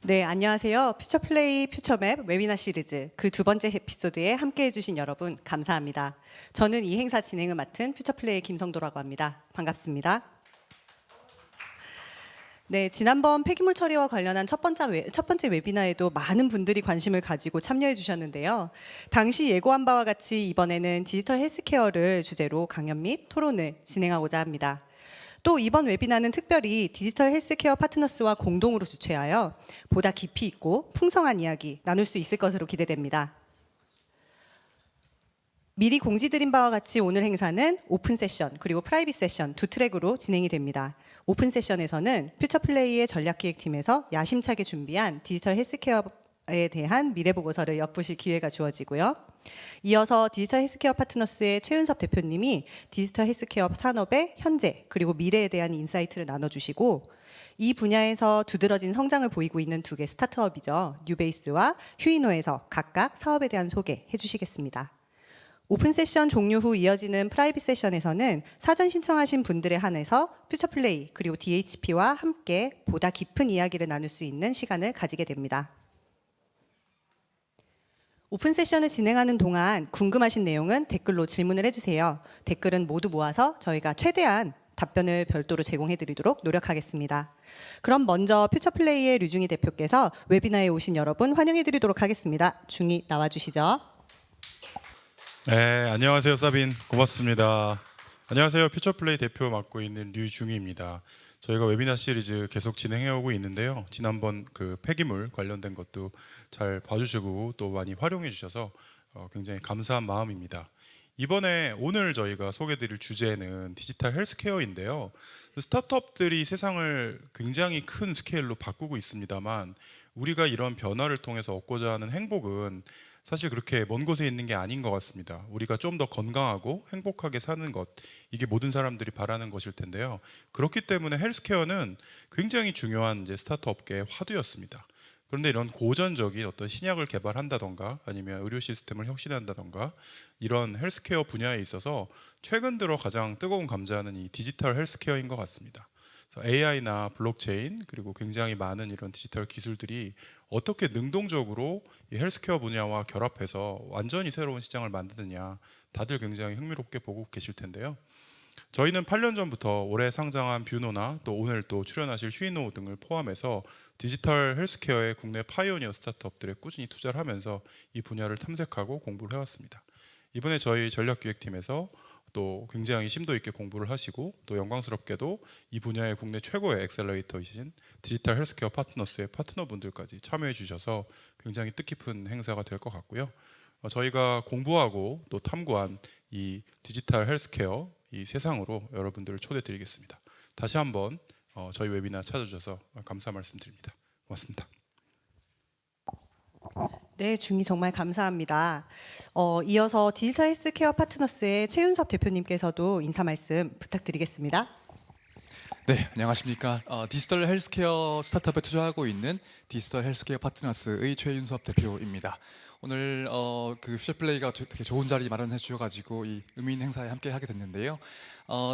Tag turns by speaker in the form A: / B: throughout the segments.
A: 네, 안녕하세요. 퓨처플레이 퓨처맵 웨비나 시리즈 그 두 번째 에피소드에 함께해 주신 여러분 감사합니다. 저는 이 행사 진행을 맡은 퓨처플레이 김성도라고 합니다. 반갑습니다. 네, 지난번 폐기물 처리와 관련한 첫 번째 웨비나에도 많은 분들이 관심을 가지고 참여해 주셨는데요. 당시 예고한 바와 같이 이번에는 디지털 헬스케어를 주제로 강연 및 토론을 진행하고자 합니다. 또 이번 웨비나는 특별히 디지털 헬스케어 파트너스와 공동으로 주최하여 보다 깊이 있고 풍성한 이야기 나눌 수 있을 것으로 기대됩니다. 미리 공지드린 바와 같이 오늘 행사는 오픈 세션 그리고 프라이빗 세션 두 트랙으로 진행이 됩니다. 오픈 세션에서는 퓨처플레이의 전략기획팀에서 야심차게 준비한 디지털 헬스케어에 대한 미래 보고서를 엿보실 기회가 주어지고요. 이어서 디지털 헬스케어 파트너스의 최윤섭 대표님이 디지털 헬스케어 산업의 현재 그리고 미래에 대한 인사이트를 나눠주시고 이 분야에서 두드러진 성장을 보이고 있는 두 개 스타트업이죠. 뉴베이스와 휴이노에서 각각 사업에 대한 소개해 주시겠습니다. 오픈 세션 종료 후 이어지는 프라이빗 세션에서는 사전 신청하신 분들에 한해서 퓨처플레이 그리고 DHP와 함께 보다 깊은 이야기를 나눌 수 있는 시간을 가지게 됩니다. 오픈 세션을 진행하는 동안 궁금하신 내용은 댓글로 질문을 해주세요. 댓글은 모두 모아서 저희가 최대한 답변을 별도로 제공해 드리도록 노력하겠습니다. 그럼 먼저 퓨처플레이의 류중희 대표께서 웨비나에 오신 여러분 환영해 드리도록 하겠습니다. 중희 나와주시죠.
B: 네, 안녕하세요, 사빈. 고맙습니다. 안녕하세요, 퓨처플레이 대표 맡고 있는 류중희입니다. 저희가 웨비나 시리즈 계속 진행해오고 있는데요. 지난번 그 폐기물 관련된 것도 잘 봐주시고 또 많이 활용해 주셔서 굉장히 감사한 마음입니다. 이번에 오늘 저희가 소개드릴 주제는 디지털 헬스케어인데요. 스타트업들이 세상을 굉장히 큰 스케일로 바꾸고 있습니다만 우리가 이런 변화를 통해서 얻고자 하는 행복은 사실 그렇게 먼 곳에 있는 게 아닌 것 같습니다. 우리가 좀 더 건강하고 행복하게 사는 것, 이게 모든 사람들이 바라는 것일 텐데요. 그렇기 때문에 헬스케어는 굉장히 중요한 이제 스타트업 업계의 화두였습니다. 그런데 이런 고전적인 어떤 신약을 개발한다던가 아니면 의료 시스템을 혁신한다던가 이런 헬스케어 분야에 있어서 최근 들어 가장 뜨거운 감자는 이 디지털 헬스케어인 것 같습니다. AI나 블록체인 그리고 굉장히 많은 이런 디지털 기술들이 어떻게 능동적으로 이 헬스케어 분야와 결합해서 완전히 새로운 시장을 만드느냐 다들 굉장히 흥미롭게 보고 계실 텐데요. 저희는 8년 전부터 올해 상장한 뷰노나 또 오늘 또 출연하실 휴이노 등을 포함해서 디지털 헬스케어의 국내 파이오니어 스타트업들에 꾸준히 투자를 하면서 이 분야를 탐색하고 공부를 해왔습니다. 이번에 저희 전략기획팀에서 또 굉장히 심도 있게 공부를 하시고 또 영광스럽게도 이 분야의 국내 최고의 엑셀러레이터이신 디지털 헬스케어 파트너스의 파트너분들까지 참여해 주셔서 굉장히 뜻깊은 행사가 될 것 같고요. 저희가 공부하고 또 탐구한 이 디지털 헬스케어 이 세상으로 여러분들을 초대드리겠습니다. 다시 한번 저희 웨비나 찾아주셔서 감사 말씀드립니다. 고맙습니다.
A: 네, 중희 정말 감사합니다. 이어서 디지털 헬스케어 파트너스의 최윤섭 대표님께서도 인사 말씀 부탁드리겠습니다.
C: 네, 안녕하십니까. 디지털 헬스케어 스타트업에 투자하고 있는 디지털 헬스케어 파트너스의 최윤섭 대표입니다. 오늘 그 퓨처플레이가 되게 좋은 자리 마련해 주셔가지고 이 의미 있는 행사에 함께 하게 됐는데요.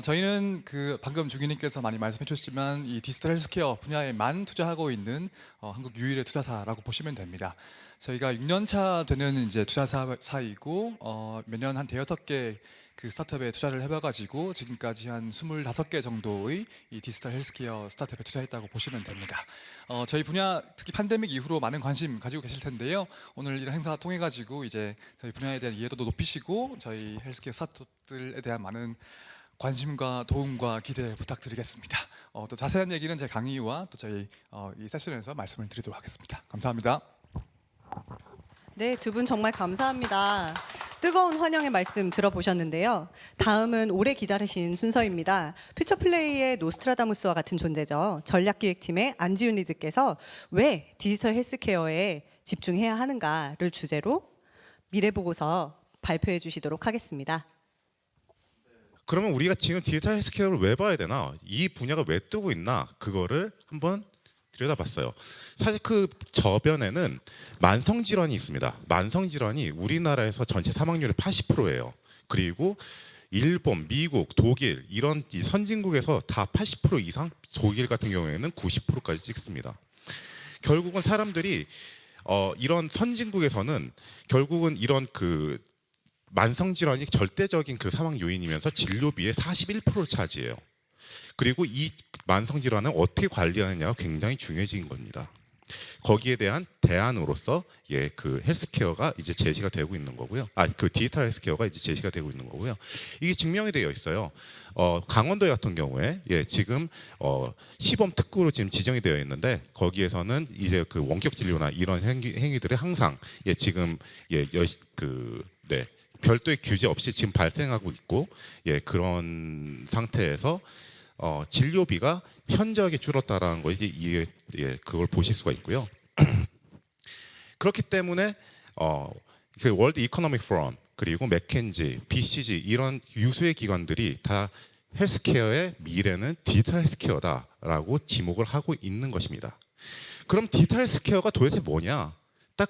C: 저희는 그 방금 주기님께서 많이 말씀해 주셨지만 이 디지털 헬스케어 분야에만 투자하고 있는 한국 유일의 투자사라고 보시면 됩니다. 저희가 6년 차 되는 이제 투자사이고 몇 년 한 대여섯 개 그 스타트업에 투자를 해봐가지고 지금까지 한 25개 정도의 이 디지털 헬스케어 스타트업에 투자했다고 보시면 됩니다. 저희 분야 특히 팬데믹 이후로 많은 관심 가지고 계실 텐데요. 오늘 이런 행사 통해 가지고 이제 저희 분야에 대한 이해도도 높이시고 저희 헬스케어 스타트업들에 대한 많은 관심과 도움과 기대 부탁드리겠습니다. 또 자세한 얘기는 제 강의와 또 저희 이 세션에서 말씀을 드리도록 하겠습니다. 감사합니다.
A: 네, 두 분 정말 감사합니다. 뜨거운 환영의 말씀 들어보셨는데요. 다음은 오래 기다리신 순서입니다. 퓨처플레이의 노스트라다무스와 같은 존재죠. 전략기획팀의 안지윤 리드께서 왜 디지털 헬스케어에 집중해야 하는가를 주제로 미래보고서 발표해 주시도록 하겠습니다.
D: 그러면 우리가 지금 디지털 헬스케어를 왜 봐야 되나? 이 분야가 왜 뜨고 있나? 그거를 한번 들여다봤어요. 사실 그 저변에는 만성 질환이 있습니다. 만성 질환이 우리나라에서 전체 사망률의 80%예요. 그리고 일본, 미국, 독일 이런 선진국에서 다 80% 이상, 독일 같은 경우에는 90%까지 찍습니다. 결국은 사람들이 이런 선진국에서는 결국은 이런 그 만성 질환이 절대적인 그 사망 요인이면서 진료비의 41%를 차지해요. 그리고 이 만성 질환을 어떻게 관리하느냐가 굉장히 중요해진 겁니다. 거기에 대한 대안으로서 그 헬스케어가 이제 제시가 되고 있는 거고요. 그 디지털 헬스케어가 이제 제시가 되고 있는 거고요. 이게 증명이 되어 있어요. 강원도 같은 경우에 지금 시범 특구로 지금 지정이 되어 있는데 거기에서는 이제 그 원격 진료나 이런 행위들이 항상 지금 별도의 규제 없이 지금 발생하고 있고 그런 상태에서 진료비가 현저하게 줄었다라는 거 이제 그걸 보실 수가 있고요. 그렇기 때문에 그 월드 이코노믹 포럼 그리고 맥켄지, BCG 이런 유수의 기관들이 다 헬스케어의 미래는 디지털 헬스케어다라고 지목을 하고 있는 것입니다. 그럼 디지털 헬스케어가 도대체 뭐냐?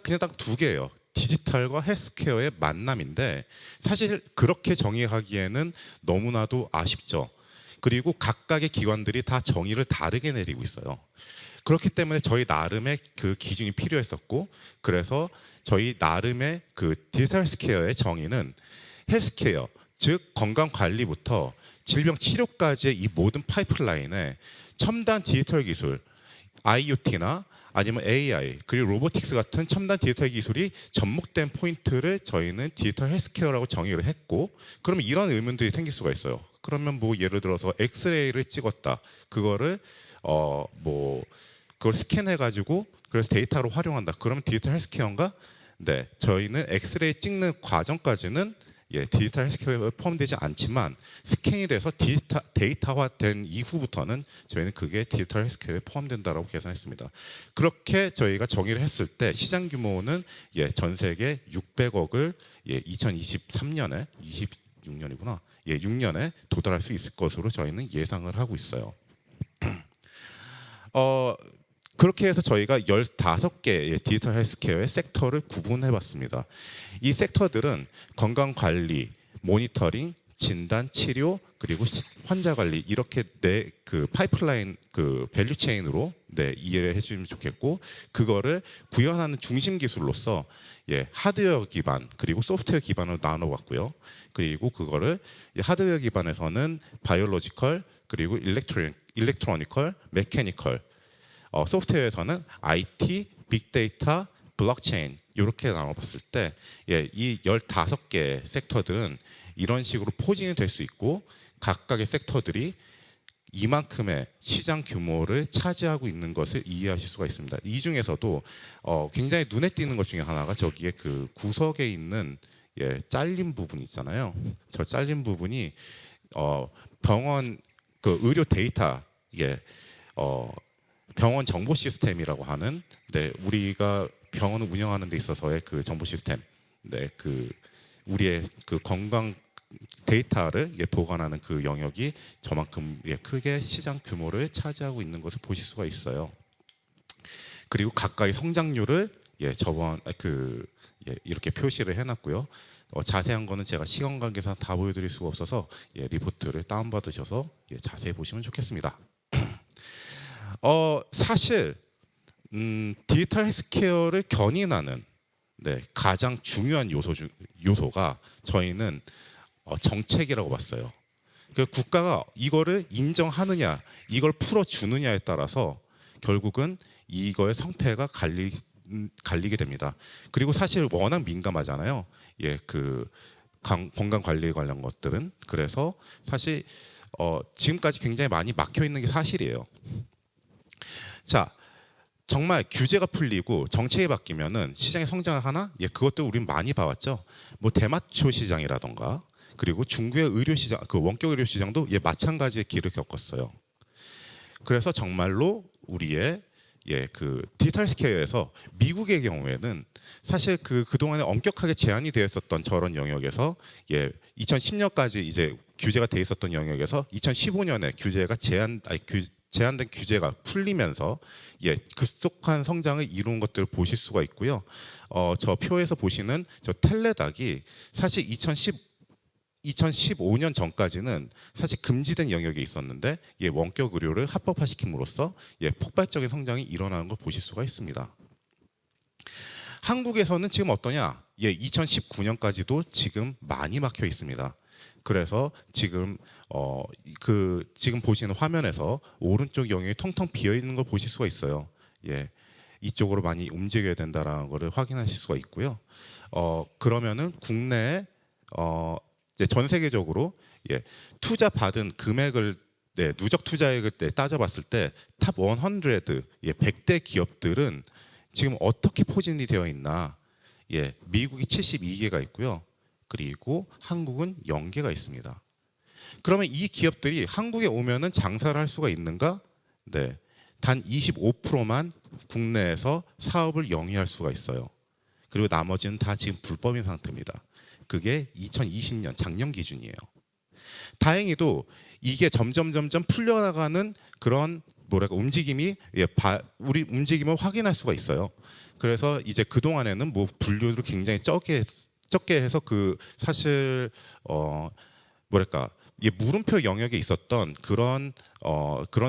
D: 그냥 딱 두 개예요. 디지털과 헬스케어의 만남인데 사실 그렇게 정의하기에는 너무나도 아쉽죠. 그리고 각각의 기관들이 다 정의를 다르게 내리고 있어요. 그렇기 때문에 저희 나름의 그 기준이 필요했었고 그래서 저희 나름의 그 디지털 헬스케어의 정의는 헬스케어, 즉 건강관리부터 질병 치료까지의 이 모든 파이프라인에 첨단 디지털 기술, IoT나 아니면 AI 그리고 로보틱스 같은 첨단 디지털 기술이 접목된 포인트를 저희는 디지털 헬스케어라고 정의를 했고 그러면 이런 의문들이 생길 수가 있어요. 그러면 뭐 예를 들어서 엑스레이를 찍었다. 그거를 그걸 스캔해 가지고 그래서 데이터로 활용한다. 그러면 디지털 헬스케어인가? 네, 저희는 엑스레이 찍는 과정까지는 디지털 헬스케어에 포함되지 않지만 스캔이 돼서 데이터화된 이후부터는 저희는 그게 디지털 헬스케어에 포함된다라고 계산했습니다. 그렇게 저희가 정의를 했을 때 시장 규모는 전 세계 600억을 2023년에 26년이구나. 6년에 도달할 수 있을 것으로 저희는 예상을 하고 있어요. 그렇게 해서 저희가 15개의 디지털 헬스케어의 섹터를 구분해 봤습니다. 이 섹터들은 건강관리, 모니터링, 진단, 치료, 그리고 환자 관리 이렇게 그 파이프라인 그 밸류 체인으로 이해를 해주시면 좋겠고 그거를 구현하는 중심 기술로서 하드웨어 기반 그리고 소프트웨어 기반으로 나눠봤고요. 그리고 그거를 하드웨어 기반에서는 바이올로지컬 그리고 일렉트로니컬, 메케니컬 소프트웨어에서는 IT, 빅데이터, 블록체인 이렇게 나눠봤을 때 이 15개 섹터들은 이런 식으로 포진이 될 수 있고 각각의 섹터들이 이만큼의 시장 규모를 차지하고 있는 것을 이해하실 수가 있습니다. 이 중에서도 굉장히 눈에 띄는 것 중에 하나가 저기에 그 구석에 있는 잘린 부분 있잖아요. 저 잘린 부분이 병원 그 의료 데이터 병원 정보 시스템이라고 하는 우리가 병원을 운영하는 데 있어서의 그 정보 시스템, 그 우리의 그 건강 데이터를 보관하는 그 영역이 저만큼 크게 시장 규모를 차지하고 있는 것을 보실 수가 있어요. 그리고 각각의 성장률을 이렇게 표시를 해놨고요. 자세한 거는 제가 시간 관계상 다 보여드릴 수가 없어서 리포트를 다운받으셔서 자세히 보시면 좋겠습니다. 사실 디지털 헬스케어를 견인하는 가장 중요한 요소가 저희는 정책이라고 봤어요. 그 국가가 이거를 인정하느냐, 이걸 풀어주느냐에 따라서 결국은 이거의 성패가 갈리게 됩니다. 그리고 사실 워낙 민감하잖아요. 그 건강 관리에 관련 것들은 그래서 사실 지금까지 굉장히 많이 막혀 있는 게 사실이에요. 자, 정말 규제가 풀리고 정책이 바뀌면은 시장이 성장을 하나? 그것도 우린 많이 봐왔죠. 뭐 대마초 시장이라던가 그리고 중국의 의료 시장, 그 원격 의료 시장도 마찬가지의 길을 겪었어요. 그래서 정말로 우리의 그 디지털 헬스케어에서 미국의 경우에는 사실 그동안에 엄격하게 제한이 되었었던 저런 영역에서 2010년까지 이제 규제가 돼 있었던 영역에서 2015년에 제한된 규제가 풀리면서 급속한 성장을 이룬 것들을 보실 수가 있고요. 저 표에서 보시는 저 텔레닥이 사실 2012 2015년 전까지는 사실 금지된 영역에 있었는데 원격 의료를 합법화시킴으로써 폭발적인 성장이 일어나는 걸 보실 수가 있습니다. 한국에서는 지금 어떠냐? 2019년까지도 지금 많이 막혀 있습니다. 그래서 지금 지금 보시는 화면에서 오른쪽 영역이 텅텅 비어 있는 걸 보실 수가 있어요. 이쪽으로 많이 움직여야 된다라는 것을 확인하실 수가 있고요. 그러면은 국내에 이제 전 세계적으로 투자 받은 금액을 누적 투자액을 따져봤을 때 탑 100, 100대 기업들은 지금 어떻게 포진이 되어 있나? 미국이 72개가 있고요. 그리고 한국은 0개가 있습니다. 그러면 이 기업들이 한국에 오면은 장사를 할 수가 있는가? 네. 단 25%만 국내에서 사업을 영위할 수가 있어요. 그리고 나머지는 다 지금 불법인 상태입니다. 그게 2020년 작년 기준이에요. 다행히도 이게 점점 풀려나가는 그런 움직임이 우리 움직임을 확인할 수가 있어요. 그래서 이제 그 동안에는 뭐 분류를 굉장히 적게 해서 사실 이 물음표 영역에 있었던 그런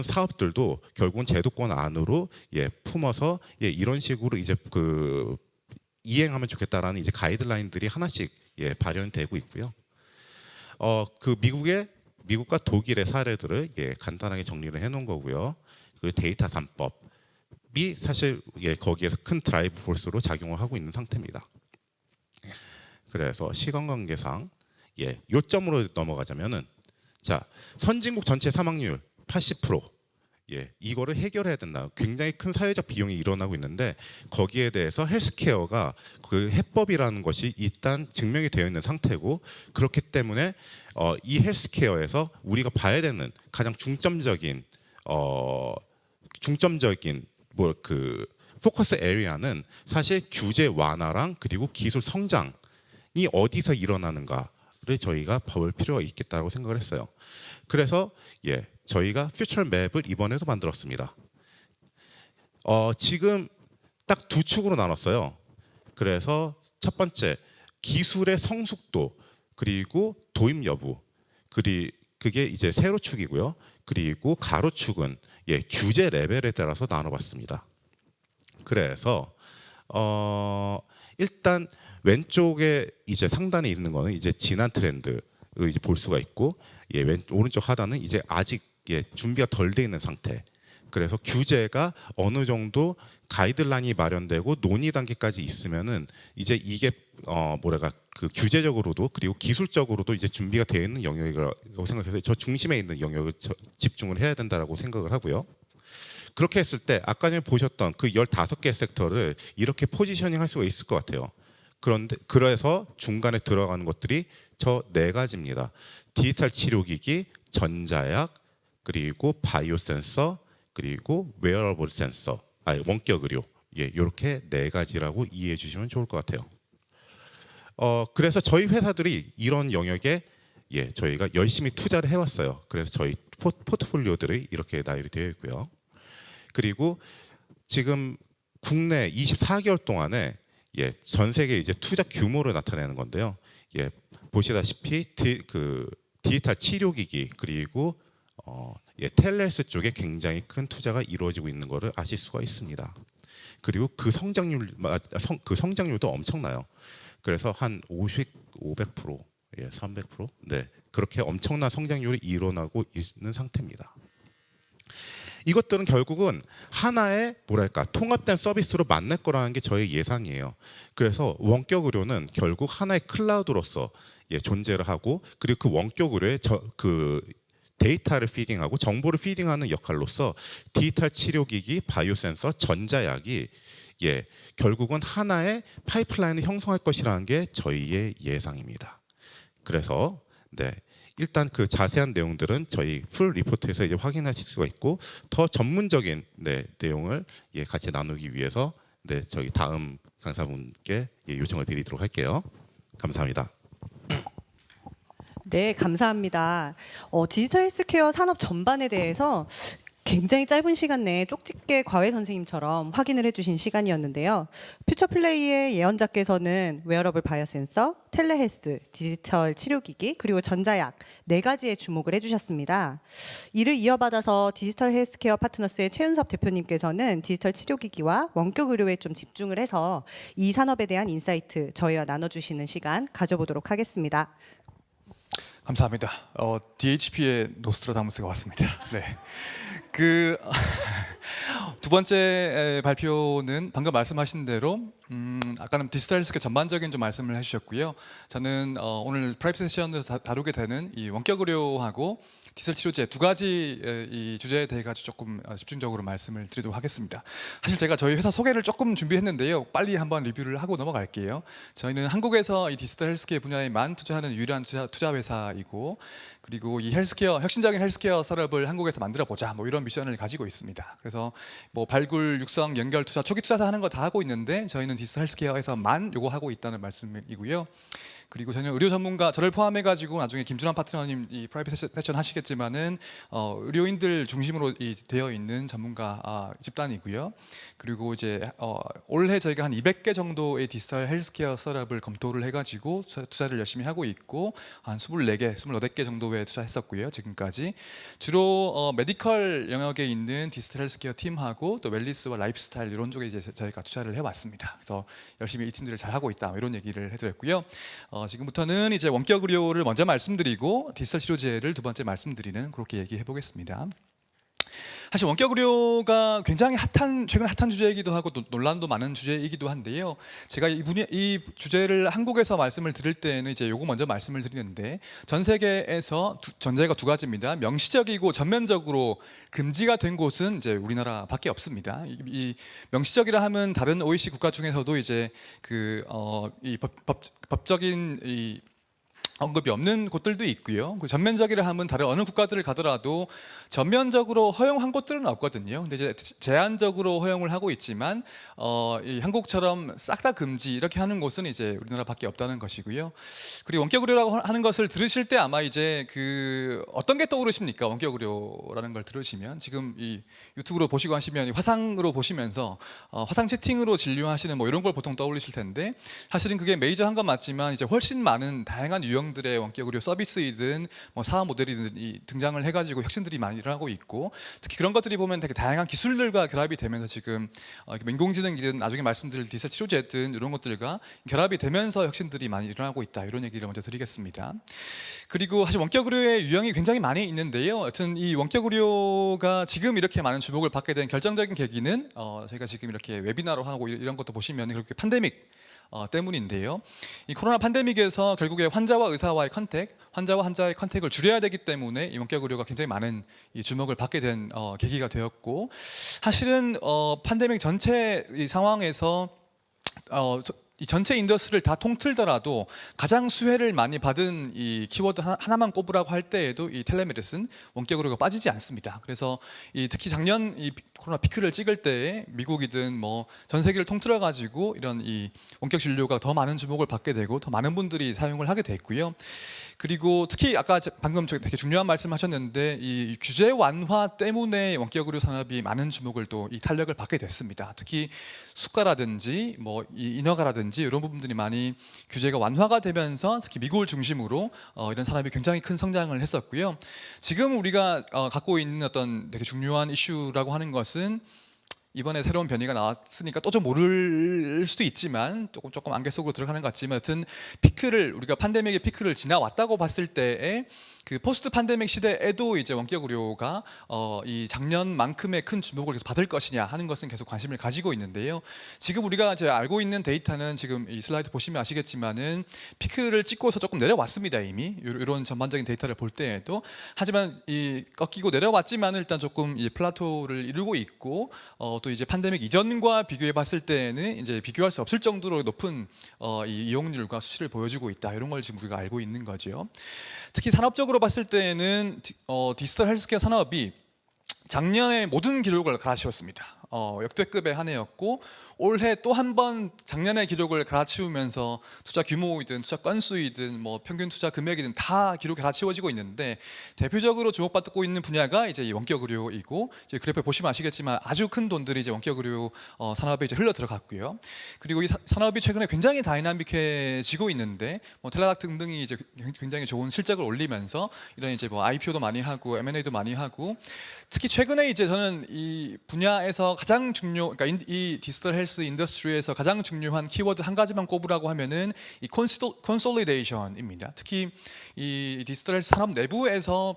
D: 사업들도 결국은 제도권 안으로 품어서 이런 식으로 이제 이행하면 좋겠다라는 이제 가이드라인들이 하나씩 발현되고 있고요. 미국과 독일의 사례들을 간단하게 정리를 해놓은 거고요. 그 데이터 3법이 사실 거기에서 큰 드라이브 포스로 작용을 하고 있는 상태입니다. 그래서 시간 관계상 요점으로 넘어가자면은 자 선진국 전체 사망률 80%. 이거를 해결해야 된다. 굉장히 큰 사회적 비용이 일어나고 있는데 거기에 대해서 헬스케어가 그 해법이라는 것이 일단 증명이 되어 있는 상태고 그렇기 때문에 이 헬스케어에서 우리가 봐야 되는 가장 중점적인 포커스 에리아는 사실 규제 완화랑 그리고 기술 성장이 어디서 일어나는가를 저희가 볼 필요가 있겠다고 생각을 했어요. 그래서 저희가 퓨처 맵을 이번에도 만들었습니다. 지금 딱 두 축으로 나눴어요. 그래서 첫 번째 기술의 성숙도 그리고 도입 여부 그게 이제 세로 축이고요. 그리고 가로 축은 규제 레벨에 따라서 나눠봤습니다. 그래서 일단 왼쪽에 이제 상단에 있는 거는 이제 지난 트렌드를 이제 볼 수가 있고 오른쪽 하단은 이제 아직 준비가 덜 돼 있는 상태. 그래서 규제가 어느 정도 가이드라인이 마련되고 논의 단계까지 있으면은 이제 이게 규제적으로도 그리고 기술적으로도 이제 준비가 되어 있는 영역이라고 생각해서 저 중심에 있는 영역을 집중을 해야 된다라고 생각을 하고요. 그렇게 했을 때 아까 전에 보셨던 그 15개 섹터를 이렇게 포지셔닝 할 수가 있을 것 같아요. 그래서 중간에 들어가는 것들이 저 4가지입니다. 디지털 치료기기, 전자약, 그리고 바이오 센서, 그리고 웨어러블 센서, 원격 의료. 이렇게 4가지라고 이해해 주시면 좋을 것 같아요. 그래서 저희 회사들이 이런 영역에 저희가 열심히 투자를 해왔어요. 그래서 저희 포트폴리오들이 이렇게 나열이 되어 있고요. 그리고 지금 국내 24개월 동안에 전 세계 이제 투자 규모를 나타내는 건데요. 보시다시피 디지털 치료기기 그리고 텔레스 쪽에 굉장히 큰 투자가 이루어지고 있는 것을 아실 수가 있습니다. 그리고 그 성장률도 엄청나요. 그래서 한 500%, 300%, 그렇게 엄청난 성장률이 일어나고 있는 상태입니다. 이것들은 결국은 하나의 통합된 서비스로 만날 거라는 게 저의 예상이에요. 그래서 원격 의료는 결국 하나의 클라우드로서 존재를 하고 그리고 그 원격 의료에 데이터를 피딩하고 정보를 피딩하는 역할로서 디지털 치료기기, 바이오 센서, 전자약이 결국은 하나의 파이프라인을 형성할 것이라는 게 저희의 예상입니다. 그래서 일단 그 자세한 내용들은 저희 풀 리포트에서 이제 확인하실 수가 있고 더 전문적인 내용을 같이 나누기 위해서 저희 다음 강사분께 요청을 드리도록 할게요. 감사합니다.
A: 네, 감사합니다. 디지털 헬스케어 산업 전반에 대해서 굉장히 짧은 시간 내에 쪽집게 과외 선생님처럼 확인을 해주신 시간이었는데요. 퓨처플레이의 예언자께서는 웨어러블 바이오 센서, 텔레헬스, 디지털 치료기기, 그리고 전자약 4가지에 주목을 해주셨습니다. 이를 이어받아서 디지털 헬스케어 파트너스의 최윤섭 대표님께서는 디지털 치료기기와 원격 의료에 좀 집중을 해서 이 산업에 대한 인사이트 저희와 나눠주시는 시간 가져보도록 하겠습니다.
C: 감사합니다. DHP의 노스트라다무스가 왔습니다. 네. 그 두 번째 발표는 방금 말씀하신 대로 아까는 디지털 헬스케어 전반적인 좀 말씀을 해주셨고요. 저는 오늘 프라이빗 세션에서 다루게 되는 이 원격 의료하고 디지털 치료제 2가지 이 주제에 대해 가지고 조금 집중적으로 말씀을 드리도록 하겠습니다. 사실 제가 저희 회사 소개를 조금 준비했는데요. 빨리 한번 리뷰를 하고 넘어갈게요. 저희는 한국에서 이 디지털 헬스케어 분야에만 투자하는 유일한 투자 회사이고, 그리고 이 헬스케어 혁신적인 헬스케어 산업을 한국에서 만들어 보자, 뭐 이런 미션을 가지고 있습니다. 그래서 뭐 발굴, 육성, 연결 투자, 초기 투자 하는 거 다 하고 있는데 저희는 디지털 헬스케어에서만 요거 하고 있다는 말씀이고요. 그리고 저는 의료 전문가, 저를 포함해 가지고 나중에 김준환 파트너님 이 프라이빗 세션 하시겠지만은 의료인들 중심으로 되어 있는 전문가 집단이고요. 그리고 이제 올해 저희가 한 200개 정도의 디지털 헬스케어 스타트업을 검토를 해가지고 투자를 열심히 하고 있고, 한 24개, 28개 정도에 투자했었고요. 지금까지 주로 메디컬 영역에 있는 디지털 헬스케어 팀하고 또 웰니스와 라이프스타일 이런 쪽에 이제 저희가 투자를 해왔습니다. 그래서 열심히 이 팀들을 잘 하고 있다, 이런 얘기를 해드렸고요. 지금부터는 이제 원격 의료를 먼저 말씀드리고 디지털 치료제를 두 번째 말씀드리는, 그렇게 얘기해 보겠습니다. 사실 원격 의료가 굉장히 최근 핫한 주제이기도 하고 또 논란도 많은 주제이기도 한데요. 제가 이 주제를 한국에서 말씀을 드릴 때는 이제 요거 먼저 말씀을 드리는데, 전 세계에서 전제가 2가지입니다. 명시적이고 전면적으로 금지가 된 곳은 이제 우리나라밖에 없습니다. 이 명시적이라 하면 다른 OECD 국가 중에서도 이제 이 법적인 이 언급이 없는 곳들도 있고요. 그 전면적이라 하면 다른 어느 국가들을 가더라도 전면적으로 허용한 곳들은 없거든요. 근데 이제 제한적으로 허용을 하고 있지만 이 한국처럼 싹 다 금지 이렇게 하는 곳은 이제 우리나라밖에 없다는 것이고요. 그리고 원격 의료라고 하는 것을 들으실 때 아마 이제 어떤 게 떠오르십니까? 원격 의료라는 걸 들으시면 지금 이 유튜브로 보시고 하시면 화상으로 보시면서 화상 채팅으로 진료하시는 뭐 이런 걸 보통 떠올리실 텐데, 사실은 그게 메이저한 건 맞지만 이제 훨씬 많은 다양한 유형들의 원격 의료 서비스이든 뭐 사업 모델이든 등장을 해가지고 혁신들이 많이 일어나고 있고, 특히 그런 것들이 보면 되게 다양한 기술들과 결합이 되면서 지금 인공지능이든 나중에 말씀드릴 디지털 치료제든 이런 것들과 결합이 되면서 혁신들이 많이 일어나고 있다, 이런 얘기를 먼저 드리겠습니다. 그리고 사실 원격 의료의 유형이 굉장히 많이 있는데요. 여튼 이 원격 의료가 지금 이렇게 많은 주목을 받게 된 결정적인 계기는 저희가 지금 이렇게 웨비나로 하고 이런 것도 보시면 그렇게 팬데믹 때문인데요. 이 코로나 팬데믹에서 결국에 환자와 의사와의 환자와 환자의 컨택을 줄여야 되기 때문에 이 원격 의료가 굉장히 많은 이 주목을 받게 된 계기가 되었고, 사실은 팬데믹 전체 이 상황에서 이 전체 인더스트리를 다 통틀더라도 가장 수혜를 많이 받은 이 키워드 하나만 꼽으라고 할 때에도 이 텔레메디슨, 원격 의료가 빠지지 않습니다. 그래서 특히 작년 이 코로나 피크를 찍을 때에 미국이든 뭐 전 세계를 통틀어 가지고 이런 이 원격 진료가 더 많은 주목을 받게 되고 더 많은 분들이 사용을 하게 됐고요. 그리고 특히 아까 방금 되게 중요한 말씀하셨는데, 이 규제 완화 때문에 원격 의료 산업이 많은 주목을 또 이 탄력을 받게 됐습니다. 특히 수가라든지 뭐 이 인허가라든지 이런 부분들이 많이 규제가 완화가 되면서 특히 미국을 중심으로 이런 산업이 굉장히 큰 성장을 했었고요. 지금 우리가 갖고 있는 어떤 되게 중요한 이슈라고 하는 것은, 이번에 새로운 변이가 나왔으니까 또 좀 모를 수도 있지만 조금 안개 속으로 들어가는 것 같지만, 여튼 우리가 팬데믹의 피크를 지나왔다고 봤을 때에 그 포스트 팬데믹 시대에도 이제 원격 의료가 이 작년만큼의 큰 주목을 계속 받을 것이냐 하는 것은 계속 관심을 가지고 있는데요. 지금 우리가 이제 알고 있는 데이터는 지금 이 슬라이드 보시면 아시겠지만은 피크를 찍고서 조금 내려왔습니다, 이미 이런 전반적인 데이터를 볼 때에도. 하지만 이 꺾이고 내려왔지만 일단 조금 이 플라토를 이루고 있고, 또 이제 팬데믹 이전과 비교해 봤을 때는 이제 비교할 수 없을 정도로 높은 이 이용률과 수치를 보여주고 있다, 이런 걸 지금 우리가 알고 있는 거죠. 특히 산업적으로 봤을 때는 디지털 헬스케어 산업이 작년에 모든 기록을 갈아치웠습니다. 역대급의 한 해였고 올해 또 한 번 작년의 기록을 갈아치우면서 투자 규모이든 투자 건수이든 뭐 평균 투자 금액이든 다 기록이 갈아치워지고 있는데 대표적으로 주목받고 있는 분야가 이제 이 원격 의료이고 이제 그래프 보시면 아시겠지만 아주 큰 돈들이 이제 원격 의료 산업에 이제 흘러 들어갔고요. 그리고 이 산업이 최근에 굉장히 다이나믹해지고 있는데 뭐 텔레닥 등등이 이제 굉장히 좋은 실적을 올리면서 이런 이제 뭐 IPO도 많이 하고 M&A도 많이 하고 특히 최근에 이제 저는 이 분야에서 가장 그러니까 이 디지털 헬스 인더스트리에서 가장 중요한 키워드 한 가지만 꼽으라고 하면은 이 콘솔리데이션입니다. 특히 이 디지털 헬스 산업 내부에서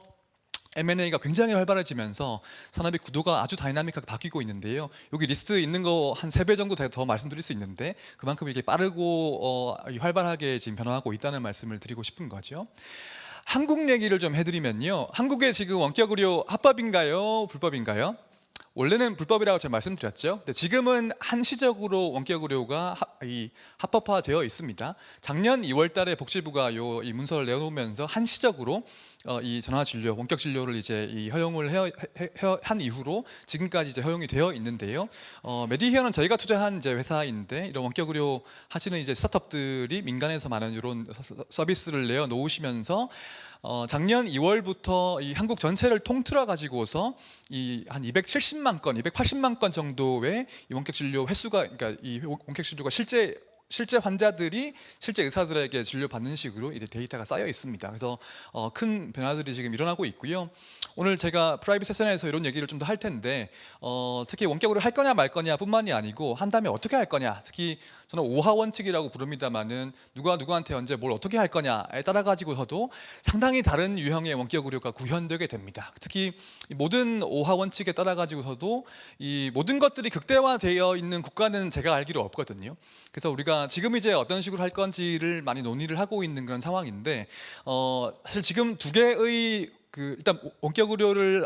C: M&A가 굉장히 활발해지면서 산업의 구도가 아주 다이나믹하게 바뀌고 있는데요. 여기 리스트 있는 거 한 3배 정도 더 말씀드릴 수 있는데 그만큼 이게 빠르고 활발하게 지금 변화하고 있다는 말씀을 드리고 싶은 거죠. 한국 얘기를 좀 해드리면요. 한국의 지금 원격 의료 합법인가요? 불법인가요? 원래는 불법이라고 제가 말씀드렸죠. 근데 지금은 한시적으로 원격 의료가 합법화되어 있습니다. 작년 2월달에 복지부가 이 문서를 내놓으면서 한시적으로 이 전화 진료, 원격 진료를 이제 허용을 한 이후로 지금까지 이제 허용이 되어 있는데요. 메디히어는 저희가 투자한 이제 회사인데 이런 원격 의료 하시는 이제 스타트업들이 민간에서 많은 이런 서비스를 내어 놓으시면서 작년 2월부터 이 한국 전체를 통틀어 가지고서 이 한 270만 건, 280만 건 정도의 이 원격 진료 횟수가 그러니까 이 원격 진료가 실제 환자들이 실제 의사들에게 진료받는 식으로 이제 데이터가 쌓여 있습니다. 그래서 큰 변화들이 지금 일어나고 있고요. 오늘 제가 프라이빗 세션에서 이런 얘기를 좀 더 할 텐데 특히 원격으로 할 거냐 말 거냐뿐만이 아니고 한다면 어떻게 할 거냐. 특히 저는 5하 원칙이라고 부릅니다만은 누가 누구한테 언제 뭘 어떻게 할 거냐에 따라 가지고서도 상당히 다른 유형의 원격 의료가 구현되게 됩니다. 특히 이 모든 5하 원칙에 따라 가지고서도 이 모든 것들이 극대화되어 있는 국가는 제가 알기로 없거든요. 그래서 우리가 지금 이제 어떤 식으로 할 건지를 많이 논의를 하고 있는 그런 상황인데 사실 지금 두 개의 일단 원격 의료를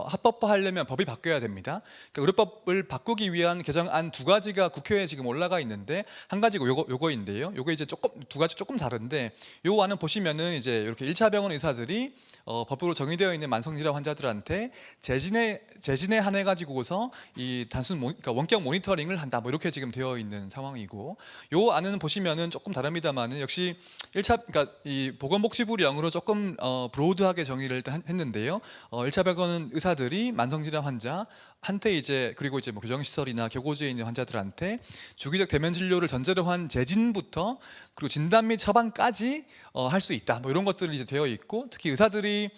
C: 합법화하려면 법이 바뀌어야 됩니다. 그러니까 의료법을 바꾸기 위한 개정안 2가지가 국회에 지금 올라가 있는데 한 가지가 요거인데요. 요거 이제 두 가지 조금 다른데 요 안은 보시면은 이제 이렇게 1차 병원 의사들이 법으로 정의되어 있는 만성질환 환자들한테 재진에 한해 가지고서 이 그러니까 원격 모니터링을 한다. 뭐 이렇게 지금 되어 있는 상황이고 요 안은 보시면은 조금 다릅니다만은 역시 1차 그러니까 이 보건복지부령으로 조금 브로드하게 정의를 일단 했는데요. 1차 병원은 의사들이 만성질환 환자한테 이제 그리고 이제 뭐 교정시설이나 교고지에 있는 환자들한테 주기적 대면 진료를 전제로 한 재진부터 그리고 진단 및 처방까지 할 수 있다. 뭐 이런 것들이 이제 되어 있고 특히 의사들이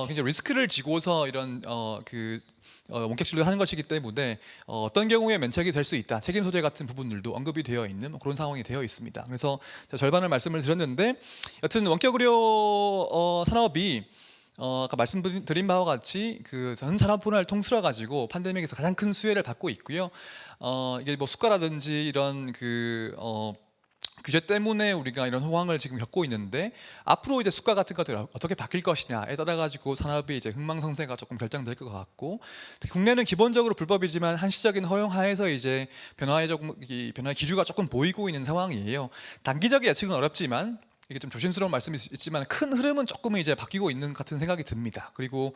C: 굉장히 리스크를 지고서 이런 원격 진료를 하는 것이기 때문에 어떤 경우에 면책이 될 수 있다. 책임 소재 같은 부분들도 언급이 되어 있는 그런 상황이 되어 있습니다. 그래서 절반을 말씀을 드렸는데 여튼 원격 의료 산업이 아까 말씀드린 바와 같이 그 전 산업 분야를 통틀어 가지고 팬데믹에서 가장 큰 수혜를 받고 있고요. 이게 뭐 수가라든지 이런 규제 때문에 우리가 이런 호황을 지금 겪고 있는데 앞으로 이제 수가 같은 것들이 어떻게 바뀔 것이냐에 따라 가지고 산업이 이제 흥망성쇠가 조금 결정될 것 같고 국내는 기본적으로 불법이지만 한시적인 허용 하에서 이제 변화의 기류가 조금 보이고 있는 상황이에요. 단기적인 예측은 어렵지만 이게 좀 조심스러운 말씀이 있지만 큰 흐름은 조금 이제 바뀌고 있는 것 같은 생각이 듭니다. 그리고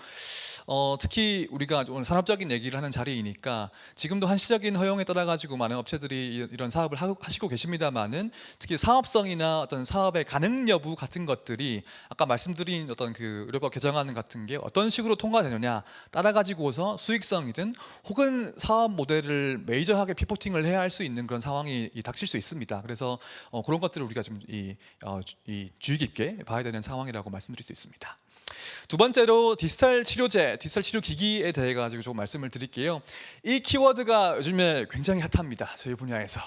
C: 특히 우리가 오늘 산업적인 얘기를 하는 자리이니까 지금도 한시적인 허용에 따라 가지고 많은 업체들이 이런 사업을 하시고 계십니다만은 특히 사업성이나 어떤 사업의 가능 여부 같은 것들이 아까 말씀드린 어떤 그 의료법 개정안 같은 게 어떤 식으로 통과되느냐 따라 가지고서 수익성이든 혹은 사업 모델을 메이저하게 피포팅을 해야 할 수 있는 그런 상황이 닥칠 수 있습니다. 그래서 그런 것들을 우리가 좀 주의 깊게 봐야 되는 상황이라고 말씀드릴 수 있습니다. 두 번째로 디지털 치료제, 디지털 치료 기기에 대해 가지고 조금 말씀을 드릴게요. 이 키워드가 요즘에 굉장히 핫합니다. 저희 분야에서.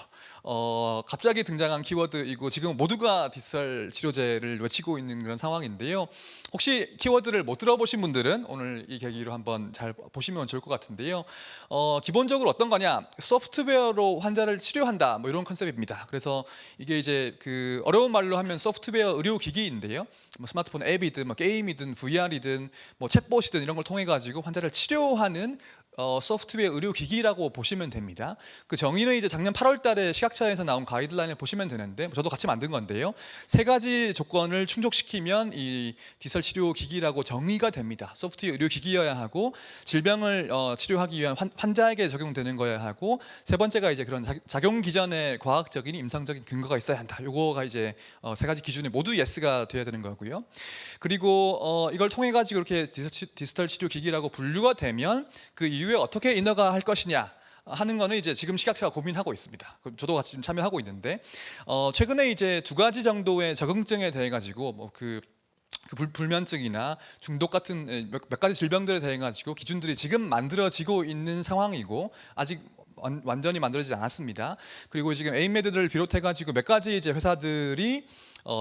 C: 갑자기 등장한 키워드이고 지금 모두가 디지털 치료제를 외치고 있는 그런 상황인데요. 혹시 키워드를 못 들어보신 분들은 오늘 이 계기로 한번 잘 보시면 좋을 것 같은데요. 기본적으로 어떤 거냐? 소프트웨어로 환자를 치료한다. 뭐 이런 컨셉입니다. 그래서 이게 이제 그 어려운 말로 하면 소프트웨어 의료 기기인데요. 뭐 스마트폰 앱이든 뭐 게임이든 VR이든 뭐 챗봇이든 이런 걸 통해 가지고 환자를 치료하는 소프트웨어 의료기기라고 보시면 됩니다. 그 정의는 이제 작년 8월달에 식약처에서 나온 가이드라인을 보시면 되는데 저도 같이 만든 건데요. 세 가지 조건을 충족시키면 이 디지털 치료기기라고 정의가 됩니다. 소프트웨어 의료기기여야 하고 질병을 치료하기 위한 환자에게 적용되는 거여야 하고 세 번째가 이제 그런 작용 기전에 과학적인 임상적인 근거가 있어야 한다. 요거가 이제 세 가지 기준에 모두 예스가 돼야 되는 거고요. 그리고 이걸 통해 가지고 이렇게 디지털 치료기기라고 분류가 되면 그 이후에 어떻게 인허가 할 것이냐 하는 거는 이제 지금 식약처가 고민하고 있습니다. 저도 같이 좀 참여하고 있는데 최근에 이제 두 가지 정도의 적응증에 대해 가지고 그 불면증이나 중독 같은 몇 가지 질병들에 대해 가지고 기준들이 지금 만들어지고 있는 상황이고 아직 완전히 만들어지지 않았습니다. 그리고 지금 에임메드를 비롯해 가지고 몇 가지 이제 회사들이